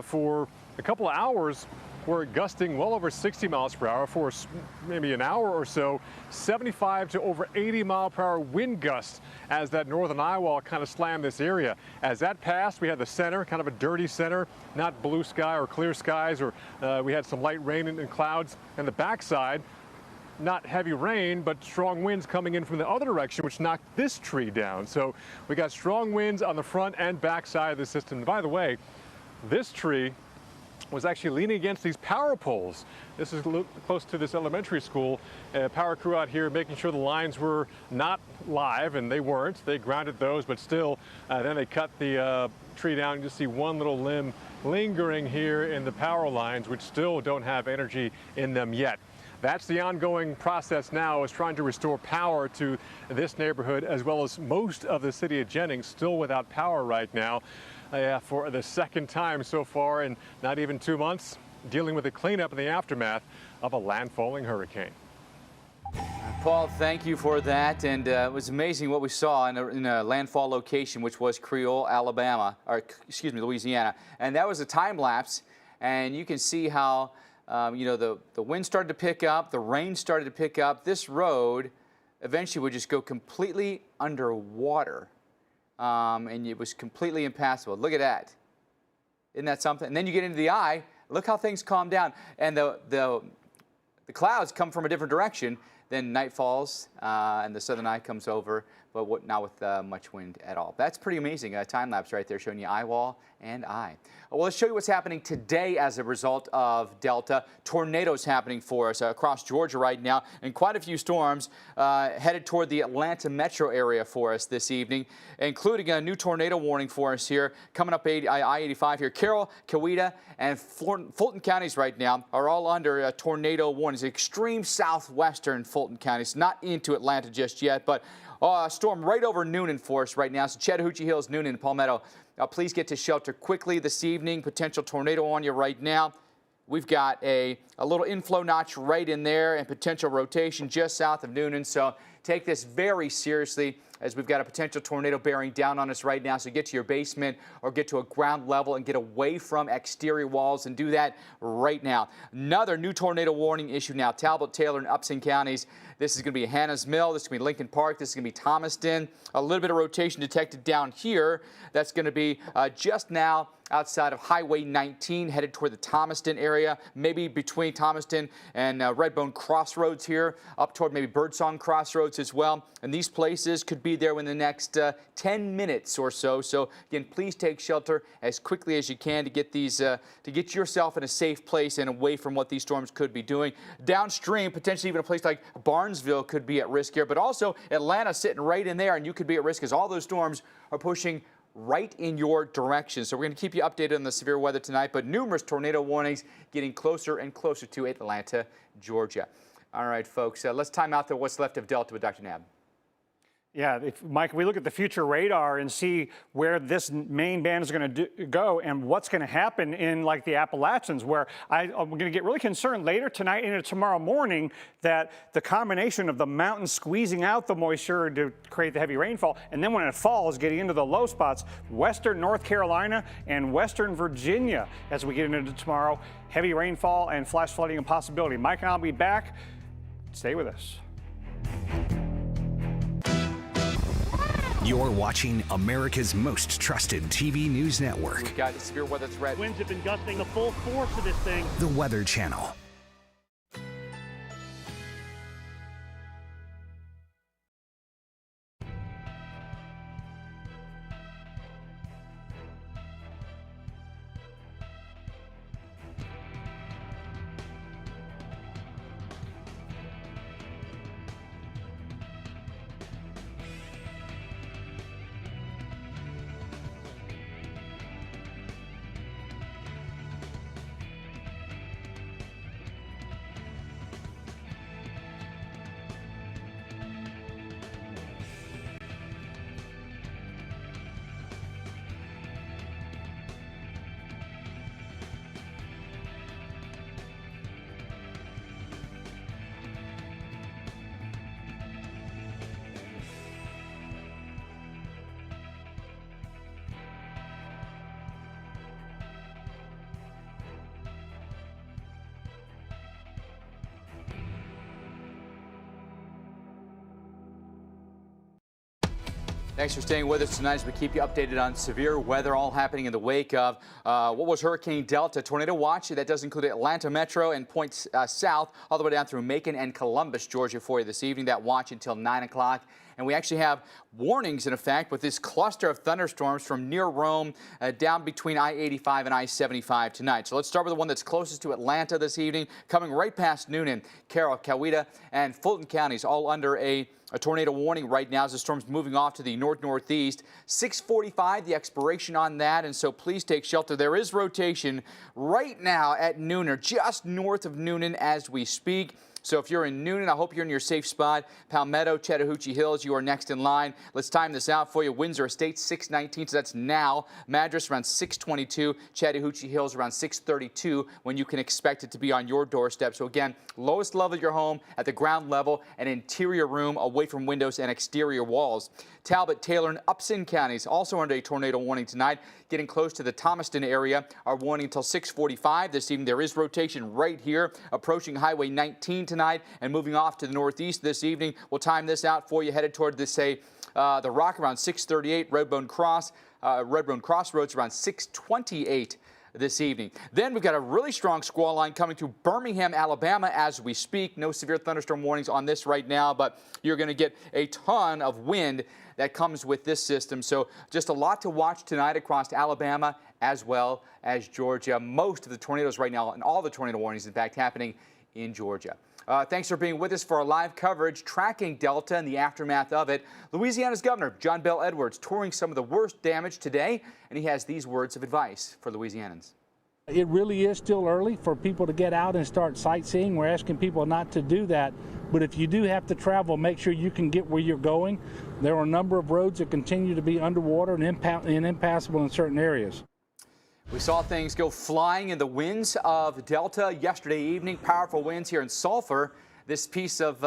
for a couple of hours were gusting well over 60 miles per hour for maybe an hour or so, 75 to over 80 mile per hour wind gusts as that northern eye wall kind of slammed this area. As that passed, we had the center, kind of a dirty center, not blue sky or clear skies, or we had some light rain and clouds. And the backside, not heavy rain, but strong winds coming in from the other direction, which knocked this tree down. So we got strong winds on the front and back side of the system. And by the way, this tree was actually leaning against these power poles. This is close to this elementary school. Power crew out here making sure the lines were not live, and they weren't. They grounded those, but still, then they cut the tree down. You just see one little limb lingering here in the power lines, which still don't have energy in them yet. That's the ongoing process now, is trying to restore power to this neighborhood, as well as most of the city of Jennings, still without power right now. For the second time so far in not even 2 months, dealing with the cleanup and the aftermath of a landfalling hurricane. Paul, thank you for that. And it was amazing what we saw in a landfall location, which was Creole, Louisiana. And that was a time lapse. And you can see how, the wind started to pick up, the rain started to pick up. This road eventually would just go completely underwater. And it was completely impassable. Look at that. Isn't that something? And then you get into the eye. Look how things calm down. And the clouds come from a different direction. Then night falls, and the southern eye comes over, but not with much wind at all. That's pretty amazing. A time lapse right there showing you eye wall and eye. Well, let's show you what's happening today as a result of Delta. Tornadoes happening for us across Georgia right now, and quite a few storms headed toward the Atlanta metro area for us this evening, including a new tornado warning for us here coming up I-85 here. Carroll, Coweta, and Fulton counties right now are all under tornado warnings. Extreme southwestern Fulton counties, not into Atlanta just yet, but a storm right over Newnan for us right now. So Chattahoochee Hills, Newnan, Palmetto. Please get to shelter quickly this evening. Potential tornado on you right now. We've got a little inflow notch right in there and potential rotation just south of Newnan. So take this very seriously, as we've got a potential tornado bearing down on us right now. So get to your basement or get to a ground level and get away from exterior walls, and do that right now. Another new tornado warning issued now. Talbot, Taylor, and Upson counties. This is going to be Hannah's Mill. This is going to be Lincoln Park. This is going to be Thomaston. A little bit of rotation detected down here. That's going to be just now outside of Highway 19, headed toward the Thomaston area, maybe between Thomaston and Redbone Crossroads here, up toward maybe Birdsong Crossroads as well. And these places could be there in the next 10 minutes or so. So again, please take shelter as quickly as you can to get these, to get yourself in a safe place and away from what these storms could be doing. Downstream, potentially even a place like Barnesville could be at risk here, but also Atlanta sitting right in there, and you could be at risk as all those storms are pushing right in your direction. So we're going to keep you updated on the severe weather tonight, but numerous tornado warnings getting closer and closer to Atlanta, Georgia. All right, folks, let's time out what's left of Delta with Dr. Nab. Yeah, Mike, we look at the future radar and see where this main band is going to go and what's going to happen in like the Appalachians, where I'm going to get really concerned later tonight and tomorrow morning that the combination of the mountains squeezing out the moisture to create the heavy rainfall, and then when it falls, getting into the low spots, western North Carolina and western Virginia as we get into tomorrow, heavy rainfall and flash flooding a possibility. Mike and I'll be back. Stay with us. You're watching America's most trusted TV news network. We've got a severe weather threat. Winds have been gusting the full force of this thing. The Weather Channel. Thanks for staying with us tonight as we keep you updated on severe weather, all happening in the wake of what was Hurricane Delta. Tornado watch that does include Atlanta Metro and points south all the way down through Macon and Columbus, Georgia for you this evening. That watch until 9 o'clock. And we actually have warnings in effect with this cluster of thunderstorms from near Rome down between I-85 and I-75 tonight. So let's start with the one that's closest to Atlanta this evening, coming right past Noonan. Carroll, Coweta, and Fulton counties all under a tornado warning right now as the storm's moving off to the north-northeast. 6:45, the expiration on that, and so please take shelter. There is rotation right now at Noonan, just north of Noonan as we speak. So if you're in Noonan, I hope you're in your safe spot. Palmetto, Chattahoochee Hills, you are next in line. Let's time this out for you. Windsor Estates, 6:19, so that's now. Madras around 6:22. Chattahoochee Hills around 6:32 when you can expect it to be on your doorstep. So again, lowest level of your home at the ground level, an interior room away from windows and exterior walls. Talbot, Taylor, and Upson counties also under a tornado warning tonight. Getting close to the Thomaston area. Our warning until 6:45 this evening. There is rotation right here, approaching Highway 19 tonight and moving off to the northeast this evening. We'll time this out for you, headed toward this, the Rock around 6:38, Redbone Crossroads around 6:28 this evening. Then we've got a really strong squall line coming through Birmingham, Alabama as we speak. No severe thunderstorm warnings on this right now, but you're going to get a ton of wind that comes with this system. So just a lot to watch tonight across Alabama as well as Georgia. Most of the tornadoes right now, and all the tornado warnings, in fact, happening in Georgia. Thanks for being with us for our live coverage tracking Delta and the aftermath of it. Louisiana's Governor John Bel Edwards touring some of the worst damage today, and he has these words of advice for Louisianans. It really is still early for people to get out and start sightseeing. We're asking people not to do that. But if you do have to travel, make sure you can get where you're going. There are a number of roads that continue to be underwater and impassable in certain areas. We saw things go flying in the winds of Delta yesterday evening. Powerful winds here in Sulphur. This piece of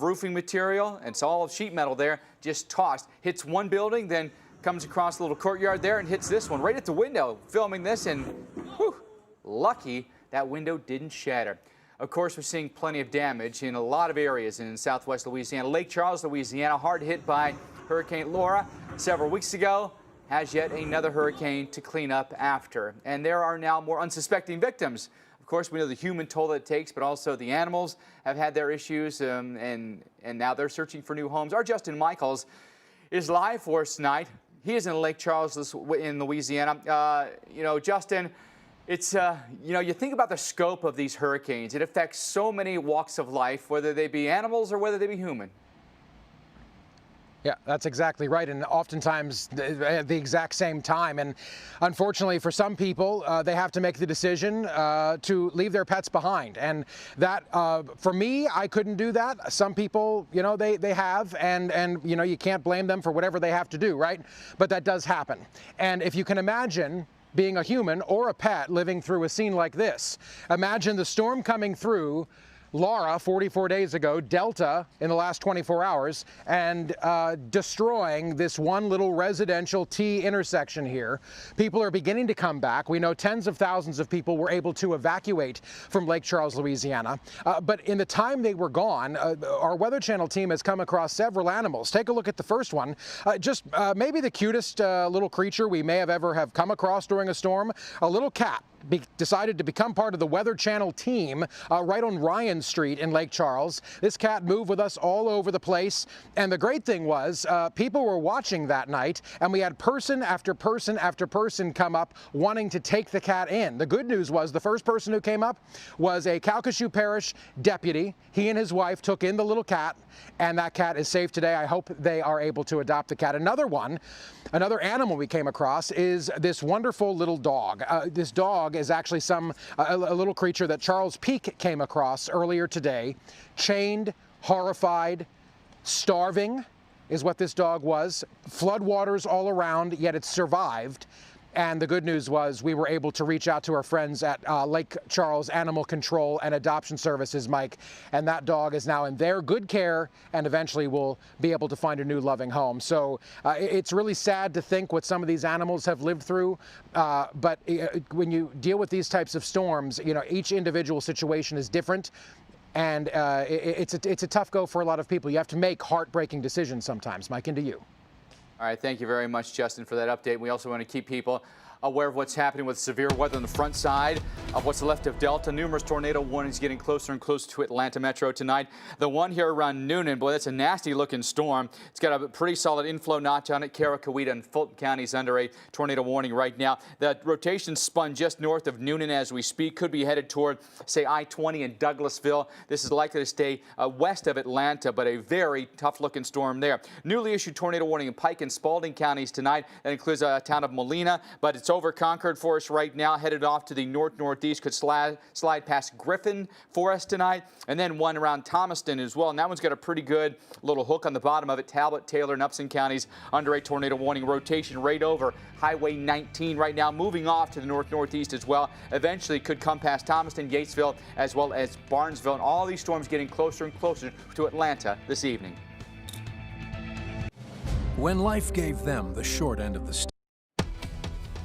roofing material, and it's all sheet metal there, just tossed. Hits one building, then comes across a little courtyard there and hits this one right at the window. Filming this, and whew, lucky that window didn't shatter. Of course, we're seeing plenty of damage in a lot of areas in southwest Louisiana. Lake Charles, Louisiana, hard hit by Hurricane Laura several weeks ago. Has yet another hurricane to clean up after. And there are now more unsuspecting victims. Of course, we know the human toll that it takes, but also the animals have had their issues, and now they're searching for new homes. Our Justin Michaels is live for us tonight. He is in Lake Charles in Louisiana. Justin, it's, you think about the scope of these hurricanes. It affects so many walks of life, whether they be animals or whether they be human. Yeah, that's exactly right, and oftentimes at the exact same time. And unfortunately for some people, they have to make the decision to leave their pets behind. And that, for me, I couldn't do that. Some people, they have, and you can't blame them for whatever they have to do, right? But that does happen. And if you can imagine being a human or a pet living through a scene like this, imagine the storm coming through, Laura 44 days ago, Delta in the last 24 hours, and destroying this one little residential T intersection here. People are beginning to come back. We know tens of thousands of people were able to evacuate from Lake Charles, Louisiana. But in the time they were gone, our Weather Channel team has come across several animals. Take a look at the first one. Maybe the cutest little creature we may have ever come across during a storm, a little cat. Decided to become part of the Weather Channel team right on Ryan Street in Lake Charles. This cat moved with us all over the place. And the great thing was people were watching that night, and we had person after person after person come up wanting to take the cat in. The good news was the first person who came up was a Calcasieu Parish deputy. He and his wife took in the little cat, and that cat is safe today. I hope they are able to adopt the cat. Another animal we came across is this wonderful little dog. This dog is actually a little creature that Charles Peak came across earlier today. Chained, horrified, starving is what this dog was. Floodwaters all around, yet it survived. And the good news was we were able to reach out to our friends at Lake Charles Animal Control and Adoption Services, Mike, and that dog is now in their good care and eventually will be able to find a new loving home. So it's really sad to think what some of these animals have lived through, but when you deal with these types of storms, each individual situation is different. And it's a tough go for a lot of people. You have to make heartbreaking decisions sometimes. Mike, into you. All right, thank you very much, Justin, for that update. We also want to keep people aware of what's happening with severe weather on the front side of what's left of Delta. Numerous tornado warnings getting closer and closer to Atlanta Metro tonight. The one here around Noonan, boy, that's a nasty looking storm. It's got a pretty solid inflow notch on it. Carroll, Coweta, and Fulton counties under a tornado warning right now. The rotation spun just north of Noonan as we speak. Could be headed toward, say, I-20 in Douglasville. This is likely to stay west of Atlanta, but a very tough looking storm there. Newly issued tornado warning in Pike and Spalding counties tonight. That includes the town of Molina, but it's over Concord for us right now, headed off to the north-northeast, could slide past Griffin for us tonight, and then one around Thomaston as well. And that one's got a pretty good little hook on the bottom of it. Talbot, Taylor, and Upson counties under a tornado warning. Rotation right over Highway 19 right now, moving off to the north-northeast as well. Eventually could come past Thomaston, Gatesville, as well as Barnesville, and all these storms getting closer and closer to Atlanta this evening. When life gave them the short end of the stick.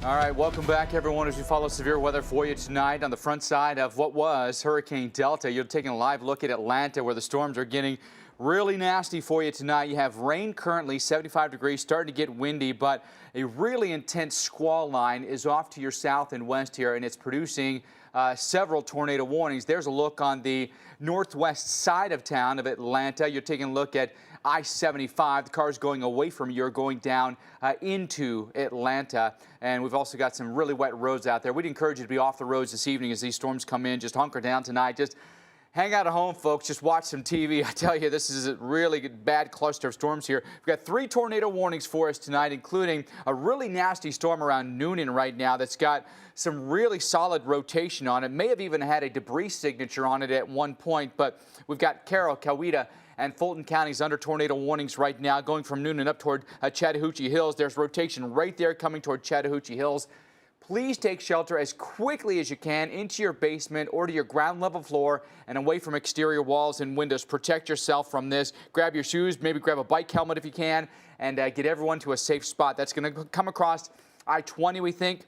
All right, welcome back, everyone, as we follow severe weather for you tonight on the front side of what was Hurricane Delta. You're taking a live look at Atlanta, where the storms are getting really nasty for you tonight. You have rain currently, 75 degrees, starting to get windy, but a really intense squall line is off to your south and west here, and it's producing several tornado warnings. There's a look on the northwest side of town of Atlanta. You're taking a look at I-75. The cars going away from you are going down into Atlanta. And we've also got some really wet roads out there. We'd encourage you to be off the roads this evening as these storms come in. Just hunker down tonight. Just hang out at home, folks. Just watch some TV. I tell you, this is a really bad cluster of storms here. We've got 3 tornado warnings for us tonight, including a really nasty storm around Noonan right now that's got some really solid rotation on it. May have even had a debris signature on it at one point, but we've got Carroll, Coweta, and Fulton counties under tornado warnings right now, going from Noonan up toward Chattahoochee Hills. There's rotation right there coming toward Chattahoochee Hills. Please take shelter as quickly as you can into your basement or to your ground level floor and away from exterior walls and windows. Protect yourself from this. Grab your shoes, maybe grab a bike helmet if you can, and get everyone to a safe spot. That's going to come across I-20, we think.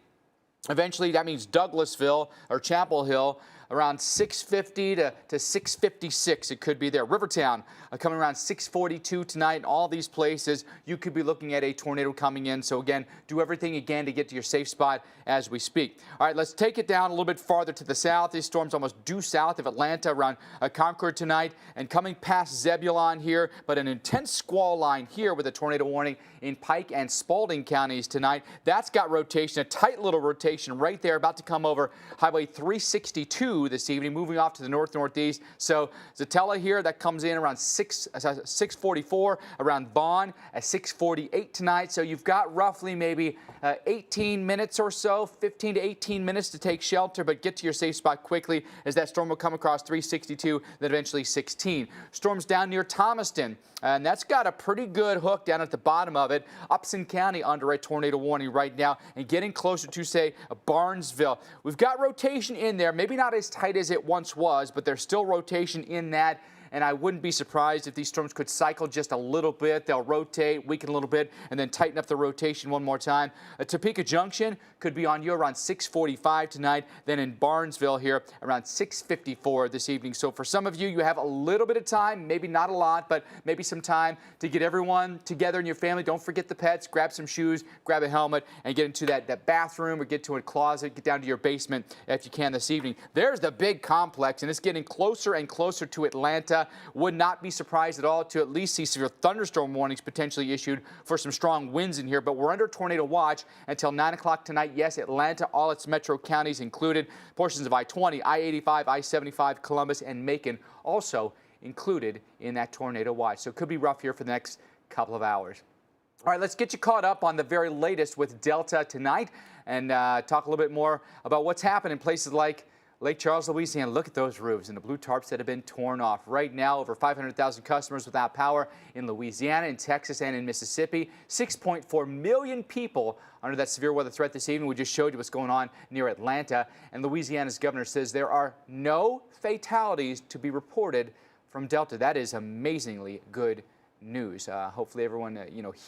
Eventually, that means Douglasville or Chapel Hill. Around 650 to 656, it could be there. Rivertown coming around 642 tonight. In all these places, you could be looking at a tornado coming in. So again, do everything again to get to your safe spot as we speak. All right, let's take it down a little bit farther to the south. These storms almost due south of Atlanta, around Concord tonight, and coming past Zebulon here, but an intense squall line here with a tornado warning in Pike and Spalding counties tonight. That's got rotation, a tight little rotation right there, about to come over Highway 362 this evening, moving off to the north-northeast. So Zatella here, that comes in around 644, around Bond at 648 tonight. So you've got roughly maybe 18 minutes or so, 15 to 18 minutes to take shelter, but get to your safe spot quickly as that storm will come across 362, then eventually 16. Storms down near Thomaston, and that's got a pretty good hook down at the bottom of it. Upson County under a tornado warning right now, and getting closer to, say, Barnesville. We've got rotation in there, maybe not as tight as it once was, but there's still rotation in that. And I wouldn't be surprised if these storms could cycle just a little bit. They'll rotate, weaken a little bit, and then tighten up the rotation one more time. Topeka Junction could be on you around 645 tonight. Then in Barnesville here around 654 this evening. So for some of you, you have a little bit of time, maybe not a lot, but maybe some time to get everyone together in your family. Don't forget the pets. Grab some shoes, grab a helmet, and get into that bathroom or get to a closet, get down to your basement if you can this evening. There's the big complex, and it's getting closer and closer to Atlanta. Would not be surprised at all to at least see severe thunderstorm warnings potentially issued for some strong winds in here, but we're under tornado watch until 9 o'clock tonight. Yes, Atlanta, all its metro counties included, portions of I-20, I-85, I-75, Columbus, and Macon also included in that tornado watch. So it could be rough here for the next couple of hours. All right, let's get you caught up on the very latest with Delta tonight and talk a little bit more about what's happened in places like Lake Charles, Louisiana. Look at those roofs and the blue tarps that have been torn off. Right now, over 500,000 customers without power in Louisiana, in Texas, and in Mississippi. 6.4 million people under that severe weather threat this evening. We just showed you what's going on near Atlanta. And Louisiana's governor says there are no fatalities to be reported from Delta. That is amazingly good news. Hopefully everyone,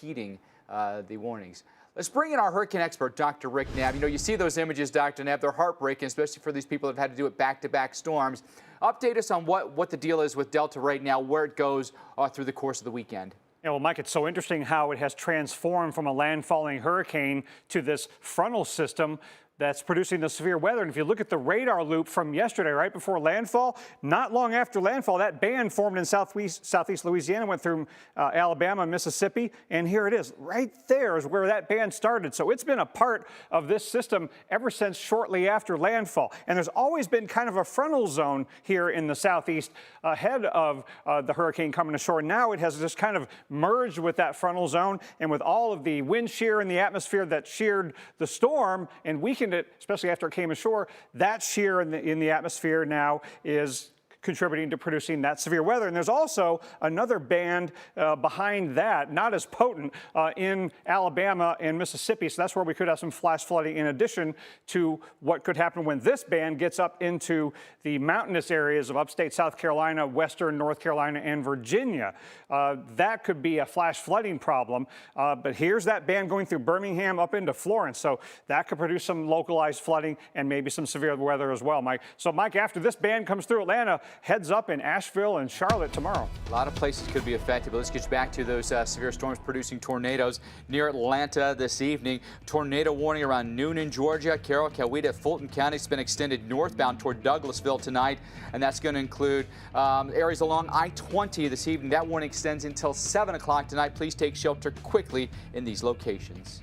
heeding the warnings. Let's bring in our hurricane expert, Dr. Rick Knapp. You see those images, Dr. Knapp. They're heartbreaking, especially for these people that have had to do it back-to-back storms. Update us on what the deal is with Delta right now, where it goes through the course of the weekend. Yeah, well, Mike, it's so interesting how it has transformed from a landfalling hurricane to this frontal system that's producing the severe weather. And if you look at the radar loop from yesterday, right before landfall, not long after landfall, that band formed in southeast Louisiana, went through Alabama and Mississippi, and here it is. Right there is where that band started. So it's been a part of this system ever since shortly after landfall. And there's always been kind of a frontal zone here in the southeast ahead of the hurricane coming ashore. Now it has just kind of merged with that frontal zone, and with all of the wind shear in the atmosphere that sheared the storm and weakened it, especially after it came ashore, that shear in the atmosphere now is contributing to producing that severe weather. And there's also another band behind that, not as potent, in Alabama and Mississippi. So that's where we could have some flash flooding in addition to what could happen when this band gets up into the mountainous areas of upstate South Carolina, western North Carolina, and Virginia. That could be a flash flooding problem. But here's that band going through Birmingham up into Florence. So that could produce some localized flooding and maybe some severe weather as well, Mike. So, Mike, after this band comes through Atlanta, heads up in Asheville and Charlotte tomorrow. A lot of places could be affected, but let's get you back to those severe storms producing tornadoes near Atlanta this evening. Tornado warning around noon in Georgia. Carroll, Coweta, Fulton County has been extended northbound toward Douglasville tonight, and that's going to include areas along I-20 this evening. That warning extends until 7 o'clock tonight. Please take shelter quickly in these locations.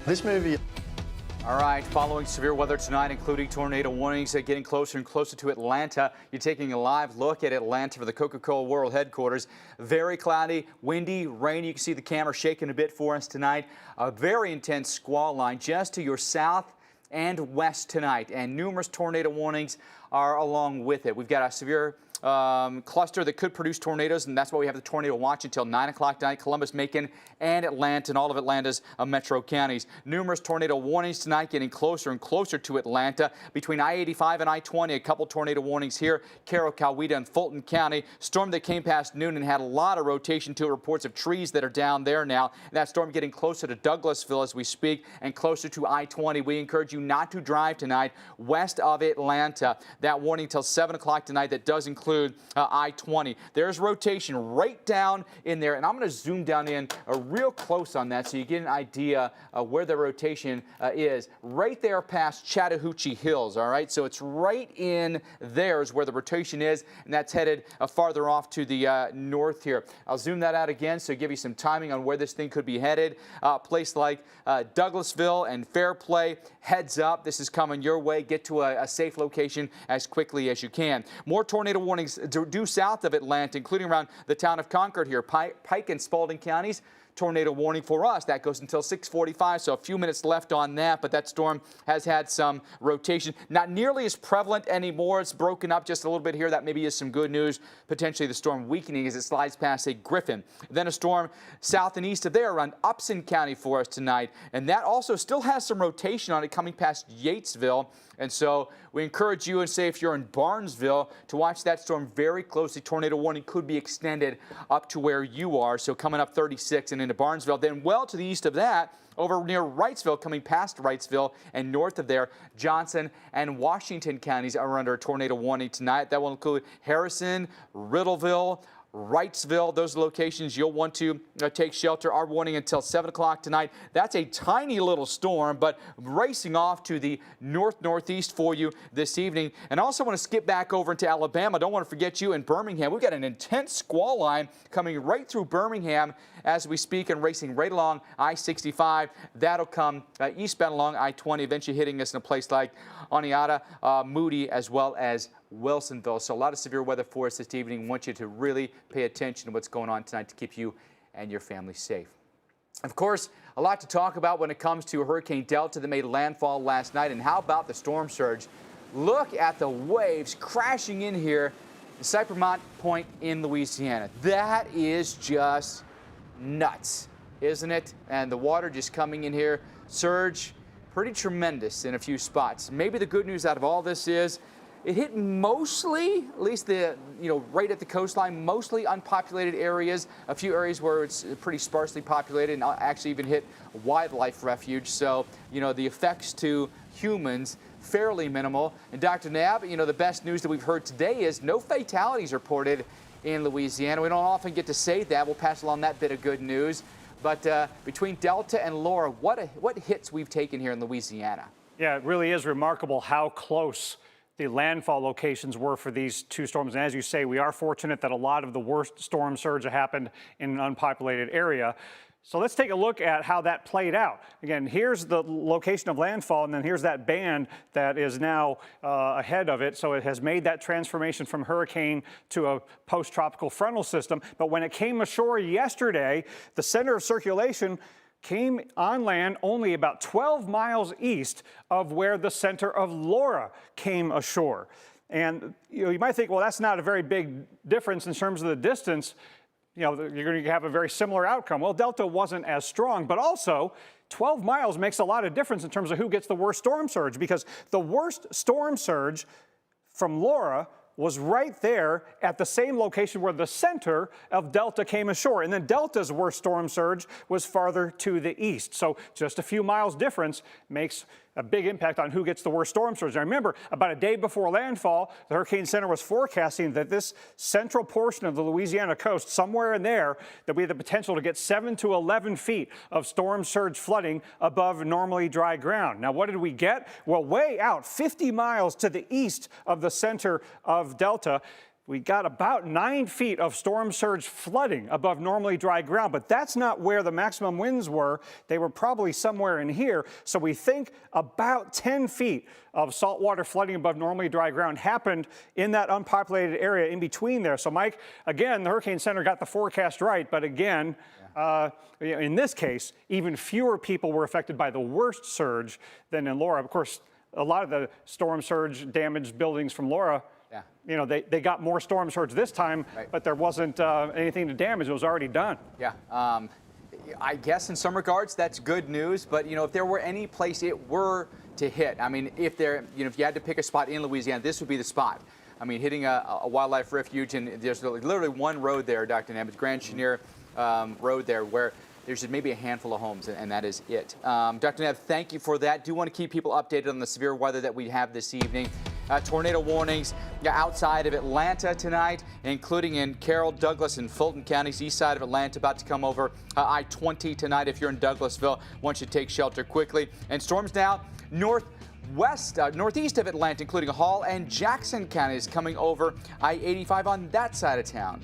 This movie. All right, following severe weather tonight, including tornado warnings getting closer and closer to Atlanta. You're taking a live look at Atlanta for the Coca-Cola World headquarters. Very cloudy, windy, rainy. You can see the camera shaking a bit for us tonight. A very intense squall line just to your south and west tonight, and numerous tornado warnings are along with it. We've got a severe cluster that could produce tornadoes, and that's why we have the tornado watch until 9 o'clock tonight. Columbus, Macon, and Atlanta, and all of Atlanta's metro counties. Numerous tornado warnings tonight, getting closer and closer to Atlanta. Between I-85 and I-20, a couple tornado warnings here. Carroll, Coweta, and Fulton County. Storm that came past noon and had a lot of rotation to it. Reports of trees that are down there now. And that storm getting closer to Douglasville as we speak, and closer to I-20. We encourage you not to drive tonight west of Atlanta. That warning till 7 o'clock tonight. That does include I-20. There's rotation right down in there, and I'm going to zoom down in real close on that so you get an idea of where the rotation is. Right there past Chattahoochee Hills, all right? So it's right in there is where the rotation is, and that's headed farther off to the north here. I'll zoom that out again so give you some timing on where this thing could be headed. A place like Douglasville and Fairplay, heads up. This is coming your way. Get to a safe location as quickly as you can. More tornado warnings due south of Atlanta, including around the town of Concord here. Pike and Spalding counties. Tornado warning for us. That goes until 6:45, so a few minutes left on that, but that storm has had some rotation. Not nearly as prevalent anymore. It's broken up just a little bit here. That maybe is some good news. Potentially the storm weakening as it slides past, say, Griffin. Then a storm south and east of there around Upson County for us tonight, and that also still has some rotation on it coming past Yatesville. And so we encourage you, and say if you're in Barnesville, to watch that storm very closely. Tornado warning could be extended up to where you are. So coming up 36 and into Barnesville. Then well to the east of that, over near Wrightsville, coming past Wrightsville and north of there, Johnson and Washington counties are under a tornado warning tonight. That will include Harrison, Riddleville, Wrightsville. Those locations you'll want to take shelter. Our warning until 7 o'clock tonight. That's a tiny little storm, but racing off to the northeast for you this evening. And I also want to skip back over into Alabama. Don't want to forget you in Birmingham. We've got an intense squall line coming right through Birmingham as we speak and racing right along I-65. That'll come eastbound along I-20, eventually hitting us in a place like Oneonta, Moody, as well as Wilsonville. So a lot of severe weather for us this evening. I want you to really pay attention to what's going on tonight to keep you and your family safe. Of course, a lot to talk about when it comes to Hurricane Delta that made landfall last night. And how about the storm surge? Look at the waves crashing in here at Cypremont Point in Louisiana. That is just nuts, isn't it? And the water just coming in here, surge, pretty tremendous in a few spots. Maybe the good news out of all this is it hit mostly, at least right at the coastline, mostly unpopulated areas, a few areas where it's pretty sparsely populated, and actually even hit wildlife refuge. So, the effects to humans, fairly minimal. And Dr. Knapp, the best news that we've heard today is no fatalities reported in Louisiana. We don't often get to say that. We'll pass along that bit of good news. But between Delta and Laura, what hits we've taken here in Louisiana. Yeah, it really is remarkable how close the landfall locations were for these two storms. And as you say, we are fortunate that a lot of the worst storm surge happened in an unpopulated area. So let's take a look at how that played out. Again, here's the location of landfall, and then here's that band that is now ahead of it. So it has made that transformation from hurricane to a post-tropical frontal system. But when it came ashore yesterday, the center of circulation came on land only about 12 miles east of where the center of Laura came ashore. And you might think, well, that's not a very big difference in terms of the distance. You're going to have a very similar outcome. Well, Delta wasn't as strong, but also 12 miles makes a lot of difference in terms of who gets the worst storm surge, because the worst storm surge from Laura was right there at the same location where the center of Delta came ashore. And then Delta's worst storm surge was farther to the east. So just a few miles difference makes a big impact on who gets the worst storm surge. Now remember, about a day before landfall, the Hurricane Center was forecasting that this central portion of the Louisiana coast, somewhere in there, that we had the potential to get 7 to 11 feet of storm surge flooding above normally dry ground. Now what did we get? Well, way out, 50 miles to the east of the center of Delta, we got about 9 feet of storm surge flooding above normally dry ground, but that's not where the maximum winds were. They were probably somewhere in here. So we think about 10 feet of saltwater flooding above normally dry ground happened in that unpopulated area in between there. So Mike, again, the Hurricane Center got the forecast right, but again, in this case, even fewer people were affected by the worst surge than in Laura. Of course, a lot of the storm surge damaged buildings from Laura, they got more storm surge this time, but there wasn't anything to damage. It was already done. Yeah. I guess in some regards that's good news, but if there were any place it were to hit, I mean, if you had to pick a spot in Louisiana, this would be the spot. I mean, hitting a wildlife refuge, and there's literally one road there, Dr. Nemitz, Grand Chenier Road there, where there's maybe a handful of homes, and that is it. Dr. Nemitz, thank you for that. Do want to keep people updated on the severe weather that we have this evening. Tornado warnings outside of Atlanta tonight, including in Carroll, Douglas, and Fulton counties, east side of Atlanta, about to come over I-20 tonight. If you're in Douglasville, want you to take shelter quickly. And storms now northeast of Atlanta, including Hall and Jackson counties, coming over I-85 on that side of town.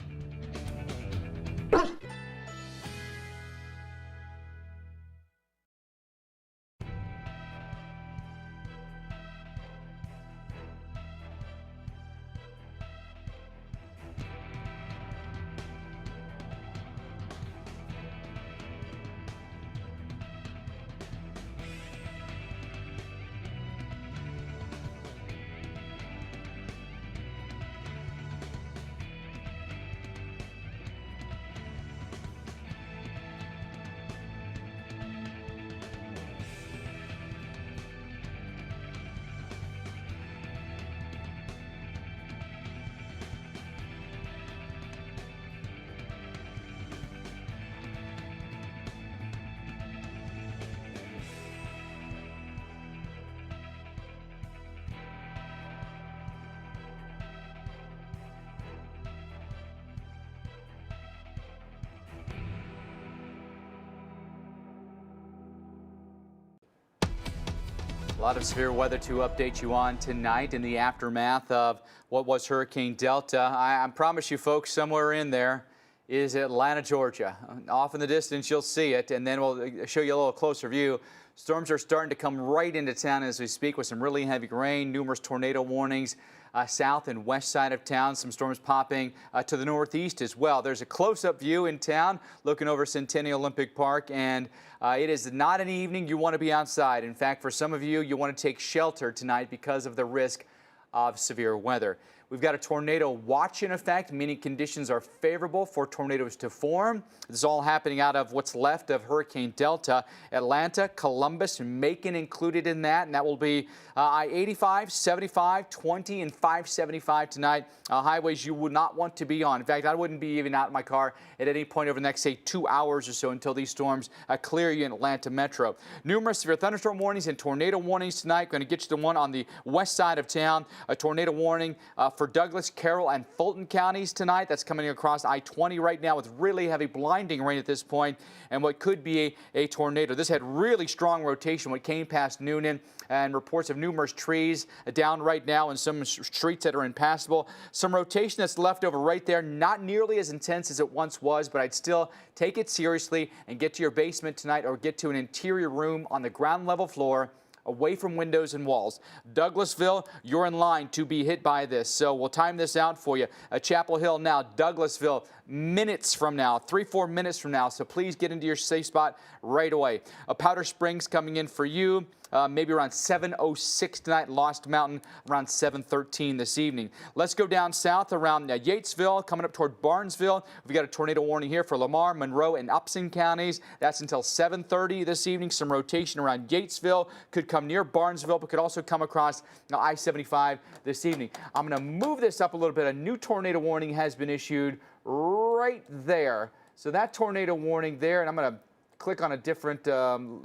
A lot of severe weather to update you on tonight in the aftermath of what was Hurricane Delta. I promise you folks, somewhere in there is Atlanta, Georgia. Off in the distance, you'll see it, and then we'll show you a little closer view. Storms are starting to come right into town as we speak, with some really heavy rain, numerous tornado warnings south and west side of town. Some storms popping to the northeast as well. There's a close-up view in town looking over Centennial Olympic Park, and it is not an evening you want to be outside. In fact, for some of you, you want to take shelter tonight because of the risk of severe weather. We've got a tornado watch in effect, meaning conditions are favorable for tornadoes to form. This is all happening out of what's left of Hurricane Delta. Atlanta, Columbus, Macon included in that, and that will be I-85, 75, 20, and 575 tonight. Highways you would not want to be on. In fact, I wouldn't be even out in my car at any point over the next, say, 2 hours or so until these storms clear you in Atlanta Metro. Numerous severe thunderstorm warnings and tornado warnings tonight. Going to get you the one on the west side of town. A tornado warning for Douglas, Carroll, and Fulton counties tonight. That's coming across I-20 right now with really heavy blinding rain at this point and what could be a tornado. This had really strong rotation when it came past Noonan, and reports of numerous trees down right now and some streets that are impassable. Some rotation that's left over right there, not nearly as intense as it once was, but I'd still take it seriously and get to your basement tonight or get to an interior room on the ground level floor, away from windows and walls. Douglasville, you're in line to be hit by this, so we'll time this out for you. Chapel Hill now, Douglasville, minutes from now, 3-4 minutes from now, so please get into your safe spot right away. Powder Springs coming in for you. Maybe around 7:06 tonight, Lost Mountain around 7:13 this evening. Let's go down south around Yatesville, coming up toward Barnesville. We've got a tornado warning here for Lamar, Monroe, and Upson counties. That's until 7:30 this evening. Some rotation around Yatesville could come near Barnesville, but could also come across I-75 this evening. I'm going to move this up a little bit. A new tornado warning has been issued right there. So that tornado warning there, and I'm going to click on a different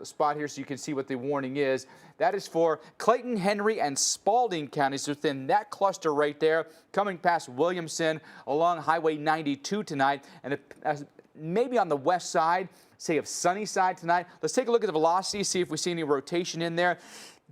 spot here so you can see what the warning is. That is for Clayton, Henry, and Spalding counties within that cluster right there, coming past Williamson along Highway 92 tonight, and maybe on the west side, say of Sunnyside tonight. Let's take a look at the velocity, see if we see any rotation in there.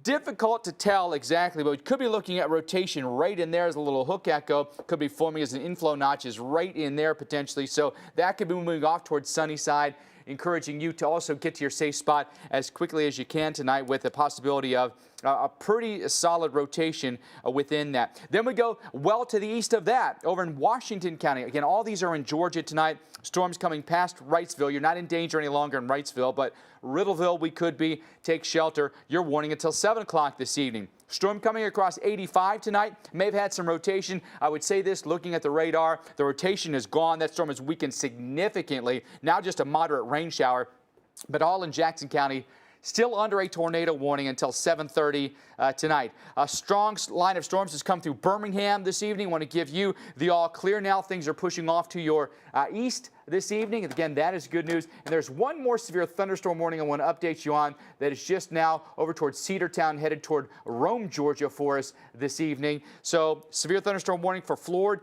Difficult to tell exactly, but we could be looking at rotation right in there as a little hook echo. Could be forming as an inflow notches right in there potentially. So that could be moving off towards Sunnyside, encouraging you to also get to your safe spot as quickly as you can tonight with the possibility of a pretty solid rotation within that. Then we go well to the east of that over in Washington County. Again, all these are in Georgia tonight. Storms coming past Wrightsville. You're not in danger any longer in Wrightsville, but Riddleville we could be. Take shelter. Your warning until 7 o'clock this evening. Storm coming across 85 tonight. May have had some rotation. I would say this, looking at the radar, the rotation is gone. That storm has weakened significantly. Now just a moderate rain shower, but all in Jackson County. Still under a tornado warning until 7:30 tonight. A strong line of storms has come through Birmingham this evening. I want to give you the all clear now. Things are pushing off to your east this evening. And again, that is good news. And there's one more severe thunderstorm warning I want to update you on that is just now over towards Cedartown, headed toward Rome, Georgia for us this evening. So severe thunderstorm warning for Floyd,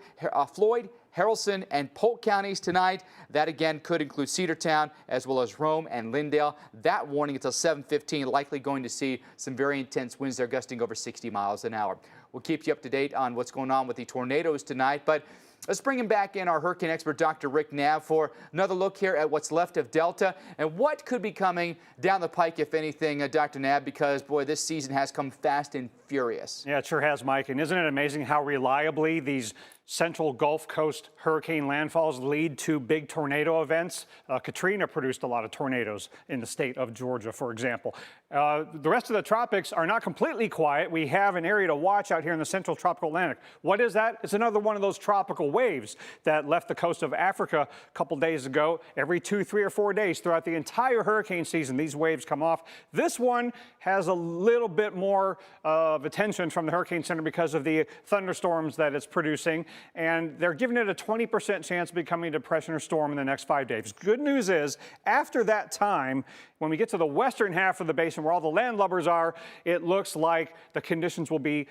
Haralson, and Polk counties tonight. That again could include Cedartown as well as Rome and Lindale. That warning until 7:15, likely going to see some very intense winds there gusting over 60 miles an hour. We'll keep you up to date on what's going on with the tornadoes tonight, but let's bring him back in, our hurricane expert, Dr. Rick Knabb, for another look here at what's left of Delta and what could be coming down the pike, if anything, Dr. Knabb, because, boy, this season has come fast and furious. Yeah, it sure has, Mike. And isn't it amazing how reliably these central Gulf Coast hurricane landfalls lead to big tornado events? Katrina produced a lot of tornadoes in the state of Georgia, for example. The rest of the tropics are not completely quiet. We have an area to watch out here in the central tropical Atlantic. What is that? It's another one of those tropical waves that left the coast of Africa a couple days ago. Every 2, 3, or 4 days throughout the entire hurricane season, these waves come off. This one has a little bit more of attention from the Hurricane Center because of the thunderstorms that it's producing, and they're giving it a 20% chance of becoming a depression or storm in the next 5 days. Good news is, after that time, when we get to the western half of the basin where all the landlubbers are, it looks like the conditions will be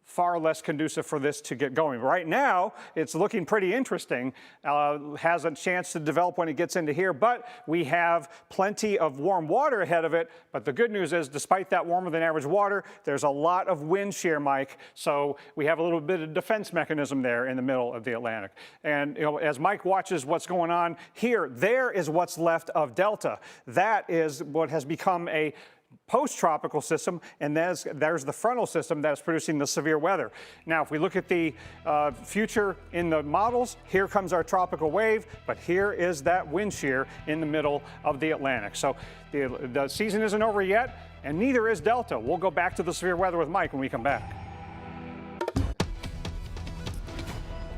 far less conducive for this to get going. Right now, it's looking pretty interesting. Has a chance to develop when it gets into here, but we have plenty of warm water ahead of it. But the good news is, despite that warmer than average water, there's a lot of wind shear, Mike. So we have a little bit of defense mechanism there in the middle of the Atlantic. And as Mike watches what's going on here, there is what's left of Delta. That is what has become a post-tropical system, and there's the frontal system that's producing the severe weather. Now, if we look at the future in the models, here comes our tropical wave, but here is that wind shear in the middle of the Atlantic. So the season isn't over yet, and neither is Delta. We'll go back to the severe weather with Mike when we come back.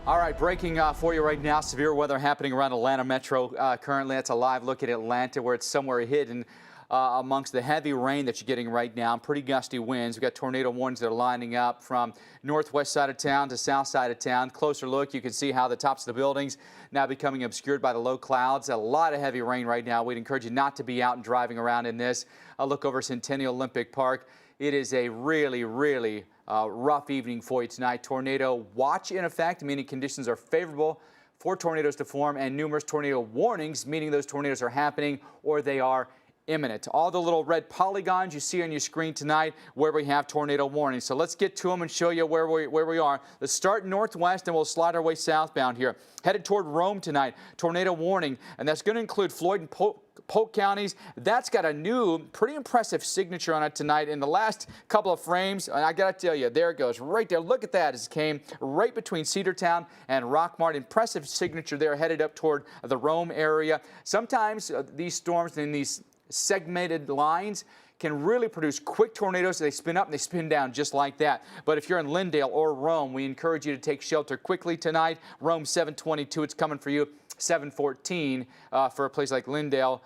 All right, breaking for you right now, severe weather happening around Atlanta Metro currently. That's a live look at Atlanta, where it's somewhere hidden amongst the heavy rain that you're getting right now. Pretty gusty winds. We've got tornado warnings that are lining up from northwest side of town to south side of town. Closer look, you can see how the tops of the buildings now becoming obscured by the low clouds. A lot of heavy rain right now. We'd encourage you not to be out and driving around in this. I'll look over Centennial Olympic Park. It is a really, really rough evening for you tonight. Tornado watch in effect, meaning conditions are favorable for tornadoes to form, and numerous tornado warnings, meaning those tornadoes are happening or they are imminent. All the little red polygons you see on your screen tonight where we have tornado warnings. So let's get to them and show you where we are. Let's start northwest and we'll slide our way southbound here. Headed toward Rome tonight, tornado warning, and that's going to include Floyd and Polk counties. That's got a new, pretty impressive signature on it tonight. In the last couple of frames, and I got to tell you, there it goes, right there. Look at that as it came right between Cedartown and Rockmart. Impressive signature there, headed up toward the Rome area. Sometimes these storms and these segmented lines can really produce quick tornadoes. They spin up and they spin down just like that. But if you're in Lindale or Rome, we encourage you to take shelter quickly tonight. Rome 722, it's coming for you. 714 for a place like Lindale,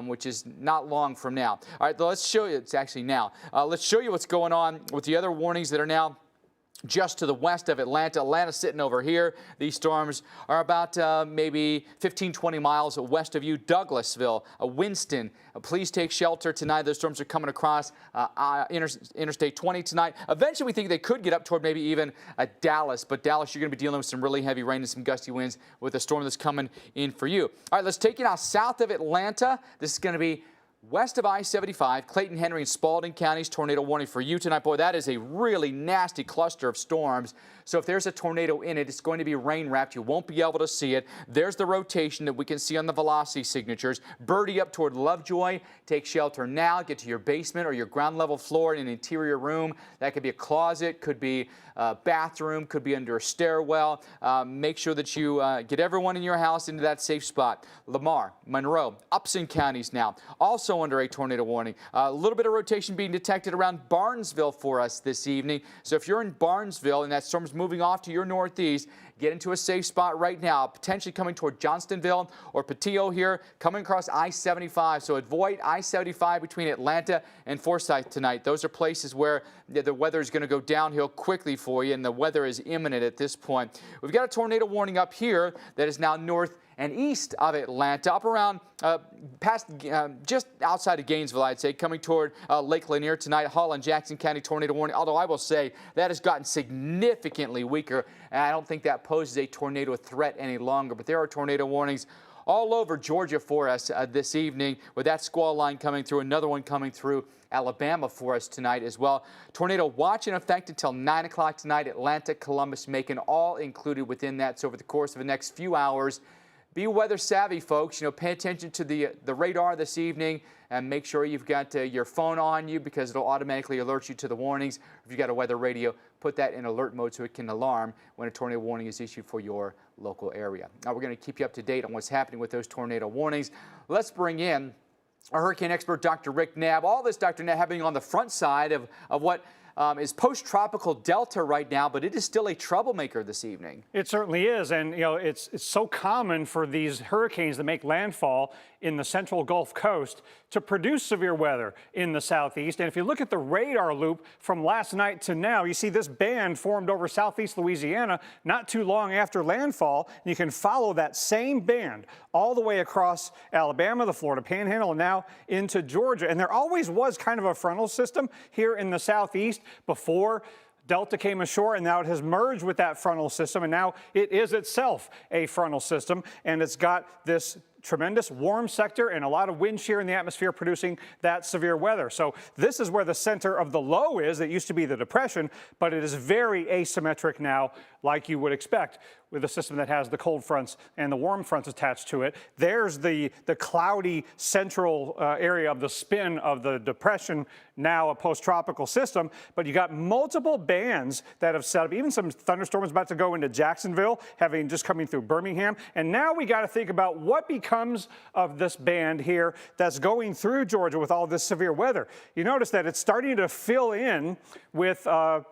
which is not long from now. All right, let's show you. It's actually now. Let's show you what's going on with the other warnings that are now just to the west of Atlanta. Atlanta's sitting over here. These storms are about maybe 15, 20 miles west of you. Douglasville, Winston, please take shelter tonight. Those storms are coming across Interstate 20 tonight. Eventually, we think they could get up toward maybe even Dallas. But Dallas, you're going to be dealing with some really heavy rain and some gusty winds with the storm that's coming in for you. All right, let's take you now south of Atlanta. This is going to be west of I-75, Clayton, Henry, and Spalding counties, tornado warning for you tonight. Boy, that is a really nasty cluster of storms. So if there's a tornado in it, it's going to be rain wrapped. You won't be able to see it. There's the rotation that we can see on the velocity signatures. Birdie up toward Lovejoy. Take shelter now. Get to your basement or your ground level floor in an interior room. That could be a closet, could be a bathroom, could be under a stairwell. Make sure that you get everyone in your house into that safe spot. Lamar, Monroe, Upson counties now also under a tornado warning. A little bit of rotation being detected around Barnesville for us this evening. So if you're in Barnesville and that storm's moving off to your northeast, get into a safe spot right now, potentially coming toward Johnstonville or Patillo here, coming across I-75. So avoid I-75 between Atlanta and Forsyth tonight. Those are places where the weather is going to go downhill quickly for you, and the weather is imminent at this point. We've got a tornado warning up here that is now north and east of Atlanta, up around past just outside of Gainesville, I'd say, coming toward Lake Lanier tonight. Hall and Jackson County tornado warning, although I will say that has gotten significantly weaker, and I don't think that poses a tornado threat any longer. But there are tornado warnings all over Georgia for us this evening, with that squall line coming through, another one coming through Alabama for us tonight as well. Tornado watch in effect until 9 o'clock tonight. Atlanta, Columbus, Macon, all included within that. So over the course of the next few hours, be weather savvy, folks. You know, pay attention to the radar this evening, and make sure you've got your phone on you, because it'll automatically alert you to the warnings. If you've got a weather radio, put that in alert mode so it can alarm when a tornado warning is issued for your local area. Now, we're going to keep you up to date on what's happening with those tornado warnings. Let's bring in our hurricane expert, Dr. Rick Knabb. All this, Dr. Knabb, happening on the front side of what is post-tropical Delta right now, but it is still a troublemaker this evening. It certainly is, and you know it's so common for these hurricanes that make landfall in the central Gulf Coast to produce severe weather in the southeast. And if you look at the radar loop from last night to now, you see this band formed over southeast Louisiana not too long after landfall. And you can follow that same band all the way across Alabama, the Florida Panhandle, and now into Georgia. And there always was kind of a frontal system here in the southeast before Delta came ashore, and now it has merged with that frontal system, and now it is itself a frontal system, and it's got this tremendous warm sector and a lot of wind shear in the atmosphere producing that severe weather. So this is where the center of the low is. That used to be the depression, but it is very asymmetric now, like you would expect with a system that has the cold fronts and the warm fronts attached to it. There's the cloudy central area of the spin of the depression, now a post-tropical system, but you got multiple bands that have set up, even some thunderstorms about to go into Jacksonville, having just coming through Birmingham. And now we got to think about what becomes of this band here that's going through Georgia with all this severe weather. You notice that it's starting to fill in with a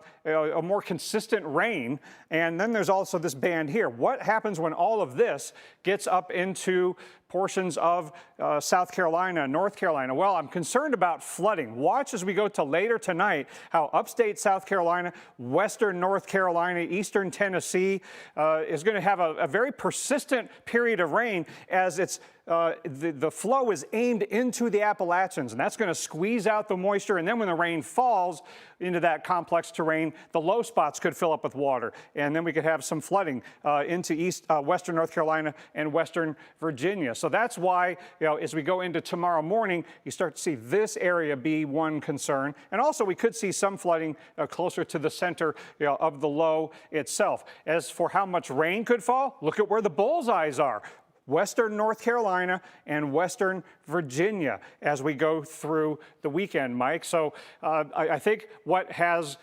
more consistent rain, and then there's also this band here. What happens when all of this gets up into portions of South Carolina, North Carolina. Well, I'm concerned about flooding. Watch as we go to later tonight how upstate South Carolina, western North Carolina, eastern Tennessee is going to have a very persistent period of rain as it's the flow is aimed into the Appalachians, and that's going to squeeze out the moisture. And then when the rain falls into that complex terrain, the low spots could fill up with water, and then we could have some flooding into western North Carolina and western Virginia. So that's why, as we go into tomorrow morning, you start to see this area be one concern, and also we could see some flooding closer to the center of the low itself. As for how much rain could fall, look at where the bullseyes are. Western North Carolina and western Virginia as we go through the weekend, Mike. So I think what has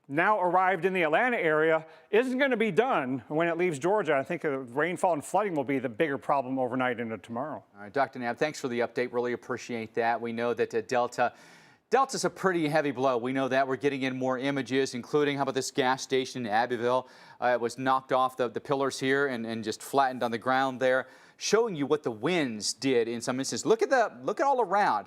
now arrived in the Atlanta area isn't going to be done when it leaves Georgia. I think rainfall and flooding will be the bigger problem overnight into tomorrow. All right, Dr. Knapp, thanks for the update. Really appreciate that. We know that Delta's a pretty heavy blow. We know that. We're getting in more images, including how about this gas station in Abbeville? It was knocked off the pillars here and just flattened on the ground there, showing you what the winds did in some instances. Look at all around.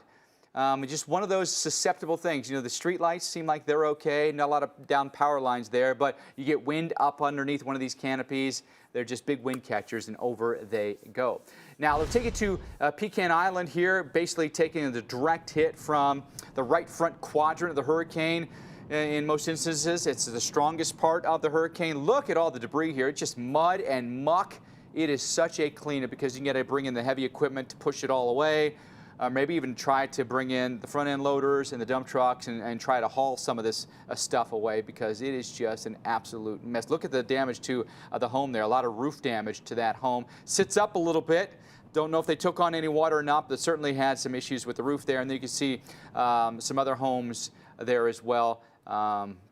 Just one of those susceptible things. The street lights seem like they're okay. Not a lot of down power lines there, but you get wind up underneath one of these canopies. They're just big wind catchers, and over they go. Now, let's take it to Pecan Island here, basically taking the direct hit from the right front quadrant of the hurricane. In most instances, it's the strongest part of the hurricane. Look at all the debris here. It's just mud and muck. It is such a cleanup because you got to bring in the heavy equipment to push it all away. Maybe even try to bring in the front end loaders and the dump trucks and try to haul some of this stuff away because it is just an absolute mess. Look at the damage to the home there. A lot of roof damage to that home. Sits up a little bit. Don't know if they took on any water or not, but certainly had some issues with the roof there. And then you can see some other homes there as well.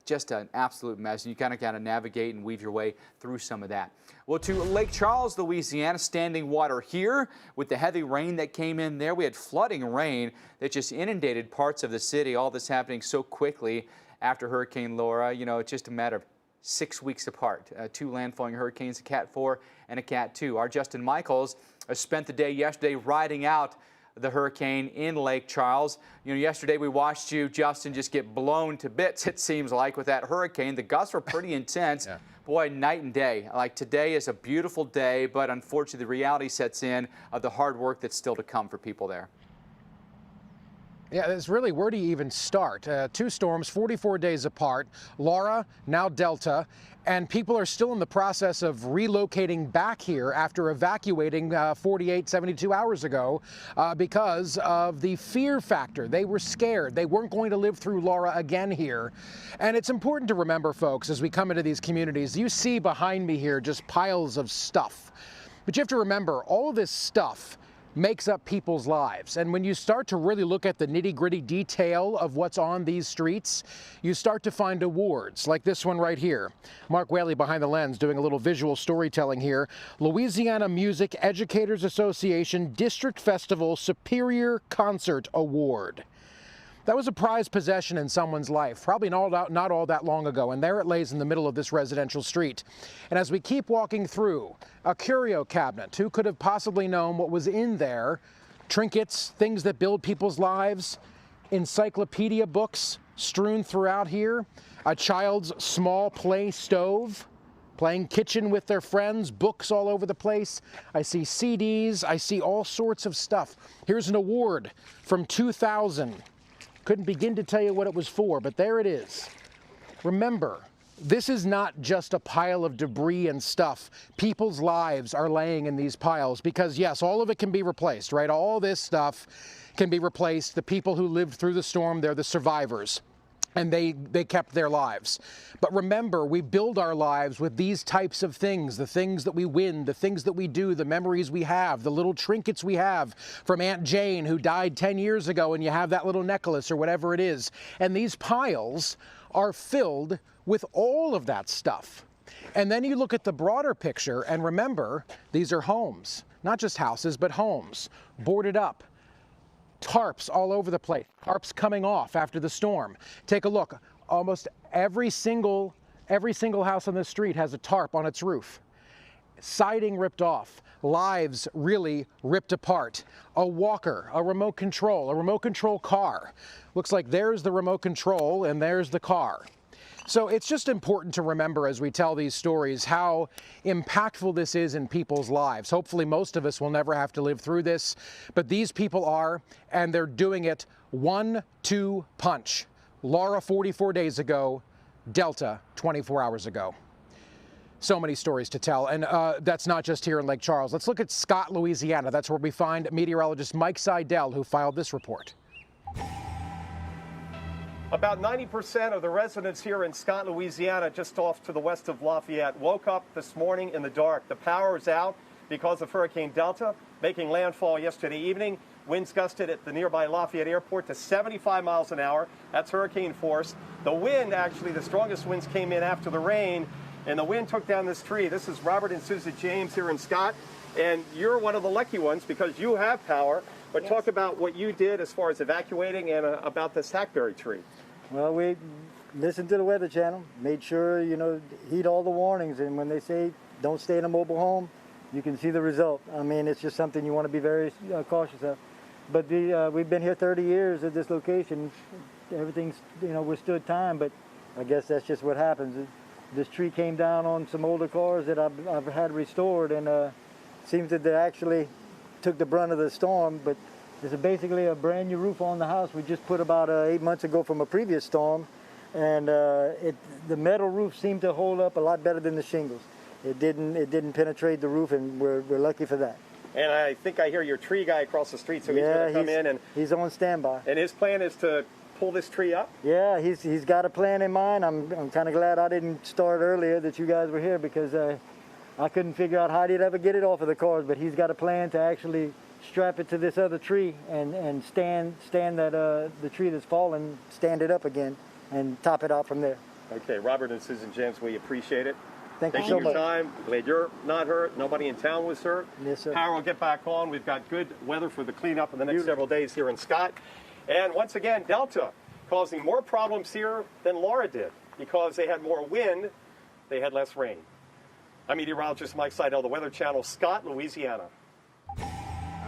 Just an absolute mess. And you kind of got to navigate and weave your way through some of that. Well, to Lake Charles, Louisiana, standing water here with the heavy rain that came in there. We had flooding rain that just inundated parts of the city. All this happening so quickly after Hurricane Laura. It's just a matter of 6 weeks apart. Two landfalling hurricanes, a Cat 4 and a Cat 2. Our Justin Michaels spent the day yesterday riding out the hurricane in Lake Charles. Yesterday we watched you, Justin, just get blown to bits, it seems like, with that hurricane. The gusts were pretty intense. Yeah. Boy, night and day. Like today is a beautiful day, but unfortunately the reality sets in of the hard work that's still to come for people there. Yeah, it's really, where do you even start? Two storms, 44 days apart. Laura, now Delta, and people are still in the process of relocating back here after evacuating 48, 72 hours ago because of the fear factor. They were scared. They weren't going to live through Laura again here. And it's important to remember, folks, as we come into these communities, you see behind me here just piles of stuff. But you have to remember, all of this stuff makes up people's lives. And when you start to really look at the nitty-gritty detail of what's on these streets, you start to find awards like this one right here. Mark Whaley behind the lens doing a little visual storytelling here. Louisiana Music Educators Association District Festival Superior Concert Award. That was a prized possession in someone's life, probably not all that long ago, and there it lays in the middle of this residential street. And as we keep walking through, a curio cabinet. Who could have possibly known what was in there? Trinkets, things that build people's lives, encyclopedia books strewn throughout here, a child's small play stove, playing kitchen with their friends, books all over the place. I see CDs, I see all sorts of stuff. Here's an award from 2000. Couldn't begin to tell you what it was for, but there it is. Remember, this is not just a pile of debris and stuff. People's lives are laying in these piles because, yes, all of it can be replaced, right? All this stuff can be replaced. The people who lived through the storm, they're the survivors. And they kept their lives. But remember, we build our lives with these types of things, the things that we win, the things that we do, the memories we have, the little trinkets we have from Aunt Jane who died 10 years ago, and you have that little necklace or whatever it is. And these piles are filled with all of that stuff. And then you look at the broader picture and remember, these are homes, not just houses, but homes, boarded up. Tarps all over the place, tarps coming off after the storm. Take a look, almost every single house on this street has a tarp on its roof. siding ripped off, lives really ripped apart. A walker, a remote control car. Looks like there's the remote control and there's the car. So it's just important to remember as we tell these stories how impactful this is in people's lives. Hopefully most of us will never have to live through this, but these people are, and they're doing it 1-2 punch. Laura 44 days ago, Delta 24 hours ago. So many stories to tell, and that's not just here in Lake Charles. Let's look at Scott, Louisiana. That's where we find meteorologist Mike Seidel, who filed this report. About 90% of the residents here in Scott, Louisiana, just off to the west of Lafayette, woke up this morning in the dark. The power is out because of Hurricane Delta making landfall yesterday evening. Winds gusted at the nearby Lafayette Airport to 75 miles an hour. That's hurricane force. The wind, actually, the strongest winds came in after the rain, and the wind took down this tree. This is Robert and Susan James here in Scott, and you're one of the lucky ones because you have power. But talk about what you did as far as evacuating and about this hackberry tree. Well, we listened to the Weather Channel, made sure, heed all the warnings. And when they say don't stay in a mobile home, you can see the result. I mean, it's just something you want to be very cautious of. But we've been here 30 years at this location. Everything's, withstood time, but I guess that's just what happens. This tree came down on some older cars that I've had restored, and seems that they actually took the brunt of the storm. But this is basically a brand new roof on the house we just put about 8 months ago from a previous storm, and the metal roof seemed to hold up a lot better than the shingles. It didn't penetrate the roof, and we're lucky for that. And I think I hear your tree guy across the street, so he's going to come in, and he's on standby. And his plan is to pull this tree up? Yeah, he's got a plan in mind. I'm kind of glad I didn't start earlier that you guys were here, because I couldn't figure out how he'd ever get it off of the cars. But he's got a plan to actually strap it to this other tree and stand that the tree that's fallen, stand it up again, and top it out from there. Okay, Robert and Susan James, we appreciate it. Thank you so so much. much. Time. Glad you're not hurt. Nobody in town was hurt. Yes, sir. Power will get back on. We've got good weather for the cleanup in the next several days here in Scott. And once again, Delta causing more problems here than Laura did, because they had more wind, they had less rain. I'm meteorologist Mike Seidel, the Weather Channel, Scott, Louisiana.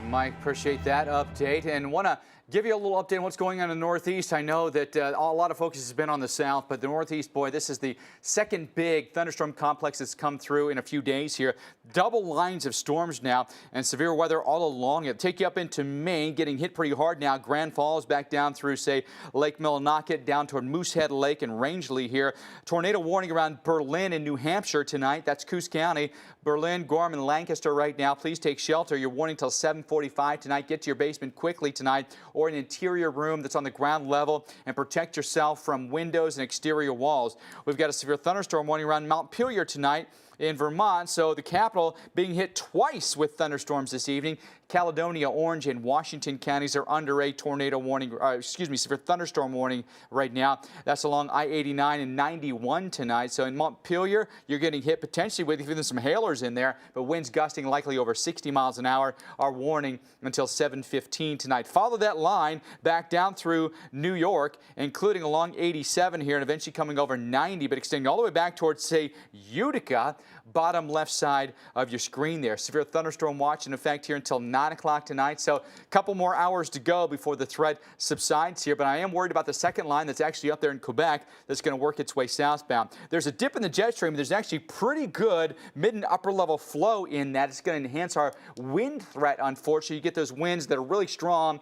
Mike, appreciate that update, and want to give you a little update on what's going on in the Northeast. I know that a lot of focus has been on the South, but the Northeast, boy, this is the second big thunderstorm complex that's come through in a few days here. Double lines of storms now and severe weather all along it. Take you up into Maine, getting hit pretty hard now. Grand Falls back down through, say, Lake Millinocket, down toward Moosehead Lake and Rangeley here. Tornado warning around Berlin in New Hampshire tonight. That's Coos County. Berlin, Gorham, and Lancaster right now. Please take shelter. Your warning till 7:45 tonight. Get to your basement quickly tonight, or an interior room that's on the ground level, and protect yourself from windows and exterior walls. We've got a severe thunderstorm warning around Montpelier tonight in Vermont, so the capital being hit twice with thunderstorms this evening. Caledonia, Orange, and Washington counties are under a tornado warning, severe thunderstorm warning right now. That's along I-89 and 91 tonight. So in Montpelier, you're getting hit potentially with even some hailers in there, but winds gusting likely over 60 miles an hour are warning until 7:15 tonight. Follow that line back down through New York, including along 87 here, and eventually coming over 90, but extending all the way back towards, say, Utica, bottom left side of your screen there. Severe thunderstorm watch in effect here until 9 o'clock tonight, so a couple more hours to go before the threat subsides here, but I am worried about the second line that's actually up there in Quebec that's going to work its way southbound. There's a dip in the jet stream. There's actually pretty good mid and upper level flow in that. It's going to enhance our wind threat, unfortunately. You get those winds that are really strong,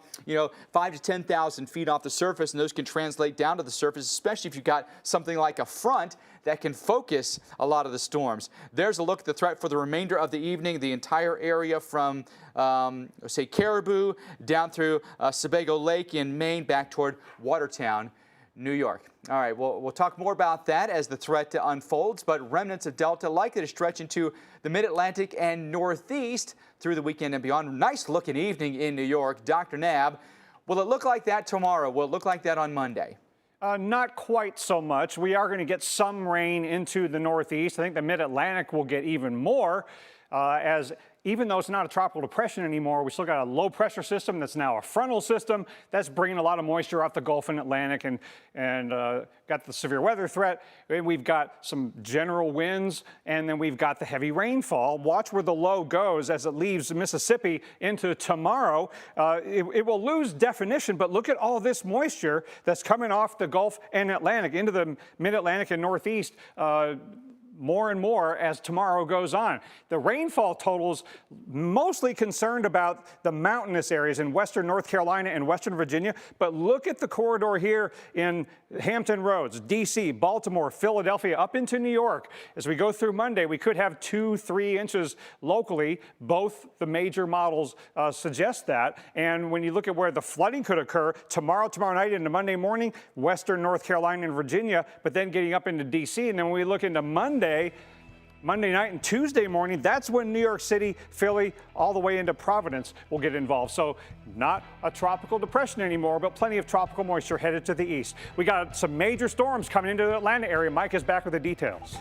5 to 10,000 feet off the surface, and those can translate down to the surface, especially if you've got something like a front that can focus a lot of the storms. There's a look at the threat for the remainder of the evening. The entire area from, say, Caribou down through Sebago Lake in Maine back toward Watertown, New York. All right, we'll talk more about that as the threat unfolds, but remnants of Delta likely to stretch into the Mid-Atlantic and Northeast through the weekend and beyond. Nice looking evening in New York. Dr. Knabb, will it look like that tomorrow? Will it look like that on Monday? Not quite so much. We are going to get some rain into the Northeast. I think the Mid-Atlantic will get even more. as even though it's not a tropical depression anymore, we still got a low pressure system that's now a frontal system that's bringing a lot of moisture off the Gulf and Atlantic, and got the severe weather threat. And we've got some general winds, and then we've got the heavy rainfall. Watch where the low goes as it leaves Mississippi into tomorrow. It will lose definition, but look at all this moisture that's coming off the Gulf and Atlantic into the mid-Atlantic and Northeast. More and more as tomorrow goes on. The rainfall totals mostly concerned about the mountainous areas in western North Carolina and western Virginia, but look at the corridor here in Hampton Roads, D.C., Baltimore, Philadelphia, up into New York. As we go through Monday, we could have 2-3 inches locally. Both the major models suggest that. And when you look at where the flooding could occur, tomorrow night into Monday morning, western North Carolina and Virginia, but then getting up into D.C. And then when we look into Monday night and Tuesday morning, that's when New York City, Philly, all the way into Providence will get involved. So not a tropical depression anymore, but plenty of tropical moisture headed to the east. We got some major storms coming into the Atlanta area. Mike is back with the details.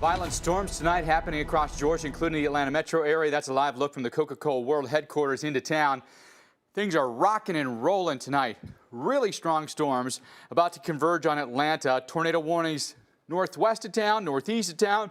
Violent storms tonight happening across Georgia, including the Atlanta metro area. That's a live look from the Coca-Cola World headquarters into town. Things are rocking and rolling tonight. Really strong storms about to converge on Atlanta. Tornado warnings northwest of town, northeast of town,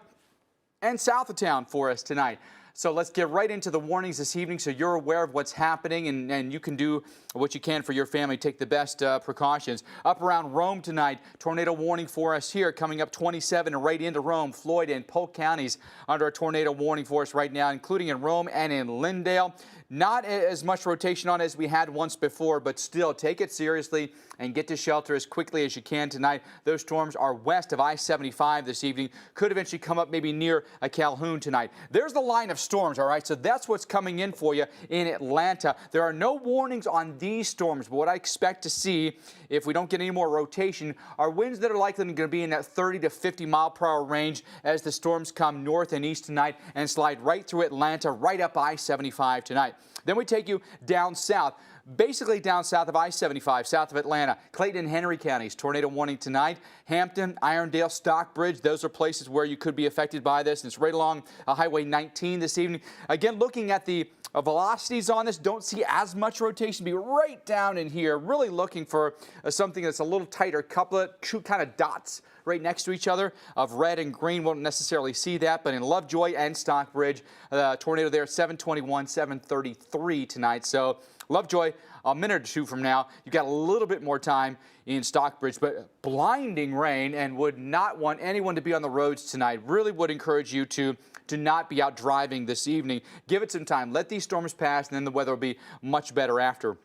and south of town for us tonight. So let's get right into the warnings this evening so you're aware of what's happening and you can do what you can for your family. Take the best precautions. Up around Rome tonight, tornado warning for us here coming up 27 and right into Rome. Floyd and Polk counties under a tornado warning for us right now, including in Rome and in Lindale. Not as much rotation on as we had once before, but still take it seriously and get to shelter as quickly as you can tonight. Those storms are west of I-75 this evening. Could eventually come up maybe near a Calhoun tonight. There's the line of storms, all right? So that's what's coming in for you in Atlanta. There are no warnings on these storms, but what I expect to see if we don't get any more rotation are winds that are likely going to be in that 30 to 50 mile per hour range as the storms come north and east tonight and slide right through Atlanta, right up I-75 tonight. Then we take you down south. Basically down south of I-75, south of Atlanta, Clayton and Henry counties, tornado warning tonight. Hampton, Irondale, Stockbridge, those are places where you could be affected by this. And it's right along Highway 19 this evening. Again, looking at the velocities on this, don't see as much rotation. Be right down in here, really looking for something that's a little tighter couplet, two kind of dots right next to each other of red and green. Won't necessarily see that, but in Lovejoy and Stockbridge, tornado there, 721, 733 tonight. So Lovejoy, a minute or two from now, you've got a little bit more time in Stockbridge, but blinding rain, and would not want anyone to be on the roads tonight. Really would encourage you to not be out driving this evening. Give it some time. Let these storms pass, and then the weather will be much better after.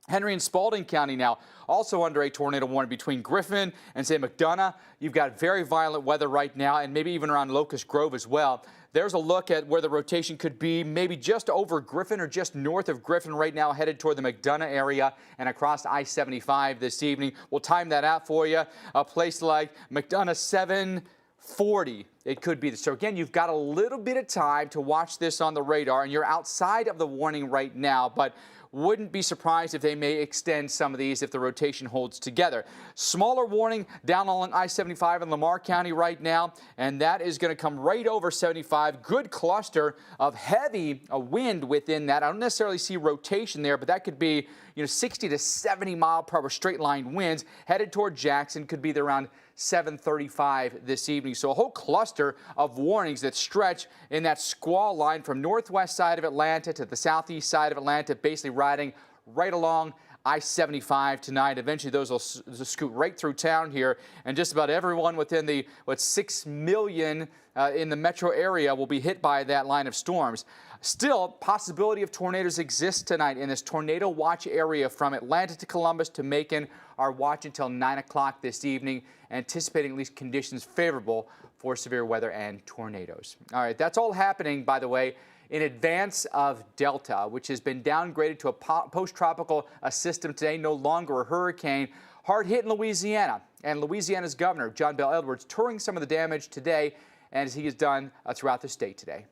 Henry and Spalding County now also under a tornado warning between Griffin and, say, McDonough. You've got very violent weather right now, and maybe even around Locust Grove as well. There's a look at where the rotation could be, maybe just over Griffin or just north of Griffin right now, headed toward the McDonough area and across I-75 this evening. We'll time that out for you. A place like McDonough, 740. It could be. So again, you've got a little bit of time to watch this on the radar, and you're outside of the warning right now, but wouldn't be surprised if they may extend some of these if the rotation holds together. Smaller warning down along I-75 in Lamar County right now, and that is going to come right over 75. Good cluster of heavy wind within that. I don't necessarily see rotation there, but that could be 60 to 70 mile per hour straight line winds headed toward Jackson. Could be there around 7:35 this evening. So a whole cluster of warnings that stretch in that squall line from northwest side of Atlanta to the southeast side of Atlanta, basically riding right along I-75 tonight. Eventually, those will scoot right through town here, and just about everyone within the 6 million in the metro area will be hit by that line of storms. Still, possibility of tornadoes exists tonight in this tornado watch area from Atlanta to Columbus to Macon. Our watch until 9 o'clock this evening, anticipating at least conditions favorable for severe weather and tornadoes. All right, that's all happening, by the way, in advance of Delta, which has been downgraded to a post-tropical system today, no longer a hurricane. Hard hit in Louisiana, and Louisiana's governor, John Bel Edwards, touring some of the damage today, as he has done throughout the state today.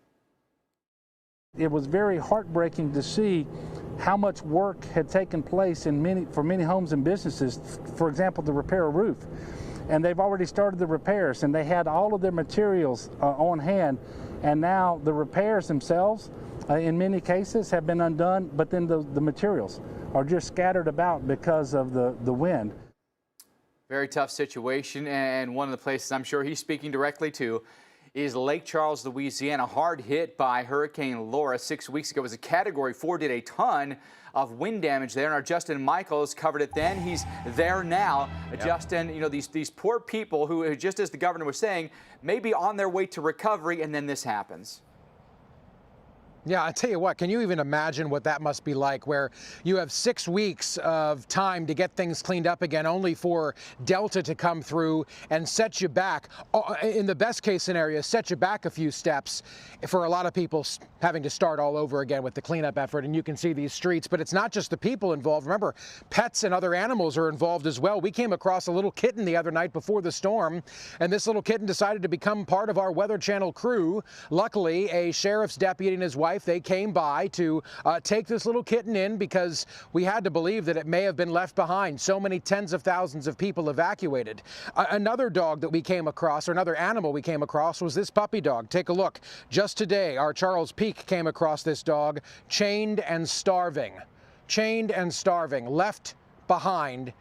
It was very heartbreaking to see how much work had taken place for many homes and businesses, for example, to repair a roof. And they've already started the repairs, and they had all of their materials on hand. And now the repairs themselves, in many cases, have been undone, but then the materials are just scattered about because of the wind. Very tough situation, and one of the places I'm sure he's speaking directly to is Lake Charles, Louisiana, hard hit by Hurricane Laura 6 weeks ago. It was a Category 4, did a ton of wind damage there, and our Justin Michaels covered it then. He's there now. Yep. Justin, you know, these poor people who, just as the governor was saying, may be on their way to recovery, and then this happens. Yeah, I tell you what, can you even imagine what that must be like, where you have 6 weeks of time to get things cleaned up again, only for Delta to come through and set you back, in the best case scenario, set you back a few steps, for a lot of people having to start all over again with the cleanup effort. And you can see these streets, but it's not just the people involved. Remember, pets and other animals are involved as well. We came across a little kitten the other night before the storm, and this little kitten decided to become part of our Weather Channel crew. Luckily, a sheriff's deputy and his wife, they came by to take this little kitten in, because we had to believe that it may have been left behind. So many tens of thousands of people evacuated. Another dog that we came across, or another animal we came across, was this puppy dog. Take a look. Just today, our Charles Peak came across this dog, chained and starving. Chained and starving, left behind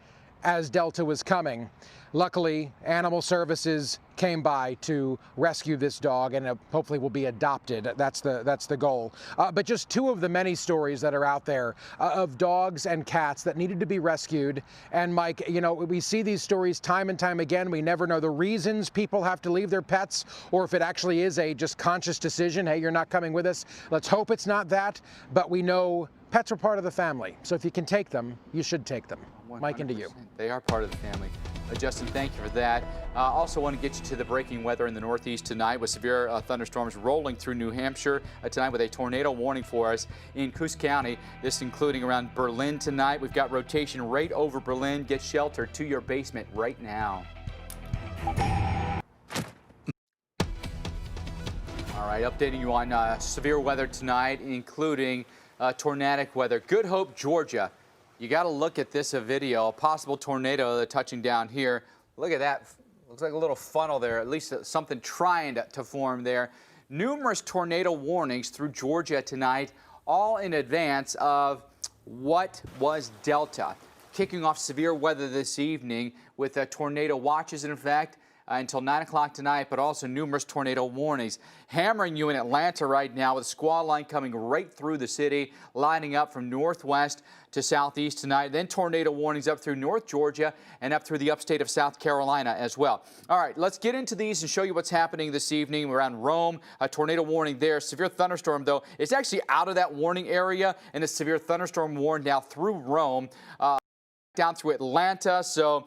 as Delta was coming. Luckily, Animal Services came by to rescue this dog, and hopefully will be adopted. That's the goal. But just two of the many stories that are out there of dogs and cats that needed to be rescued. And Mike, you know, we see these stories time and time again. We never know the reasons people have to leave their pets, or if it actually is a just conscious decision. Hey, you're not coming with us. Let's hope it's not that. But we know pets are part of the family. So if you can take them, you should take them. 100%. Mike, into you. They are part of the family. Justin, thank you for that. Also want to get you to the breaking weather in the Northeast tonight, with severe thunderstorms rolling through New Hampshire tonight, with a tornado warning for us in Coos County. This including around Berlin tonight. We've got rotation right over Berlin. Get shelter to your basement right now. All right, updating you on severe weather tonight, including tornadic weather. Good Hope, Georgia. You got to look at this video. A possible tornado touching down here. Look at that. Looks like a little funnel there, at least something trying to form there. Numerous tornado warnings through Georgia tonight, all in advance of what was Delta. Kicking off severe weather this evening with tornado watches in effect until 9 o'clock tonight, but also numerous tornado warnings. Hammering you in Atlanta right now, with a squall line coming right through the city, lining up from northwest to southeast tonight. Then tornado warnings up through North Georgia and up through the upstate of South Carolina as well. All right, let's get into these and show you what's happening this evening around Rome. A tornado warning there. Severe thunderstorm, though, it's actually out of that warning area, and a severe thunderstorm warned now through Rome. Down through Atlanta. So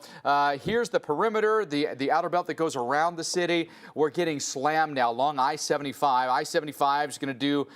here's the perimeter, the outer belt that goes around the city. We're getting slammed now along I-75. I-75 is going to do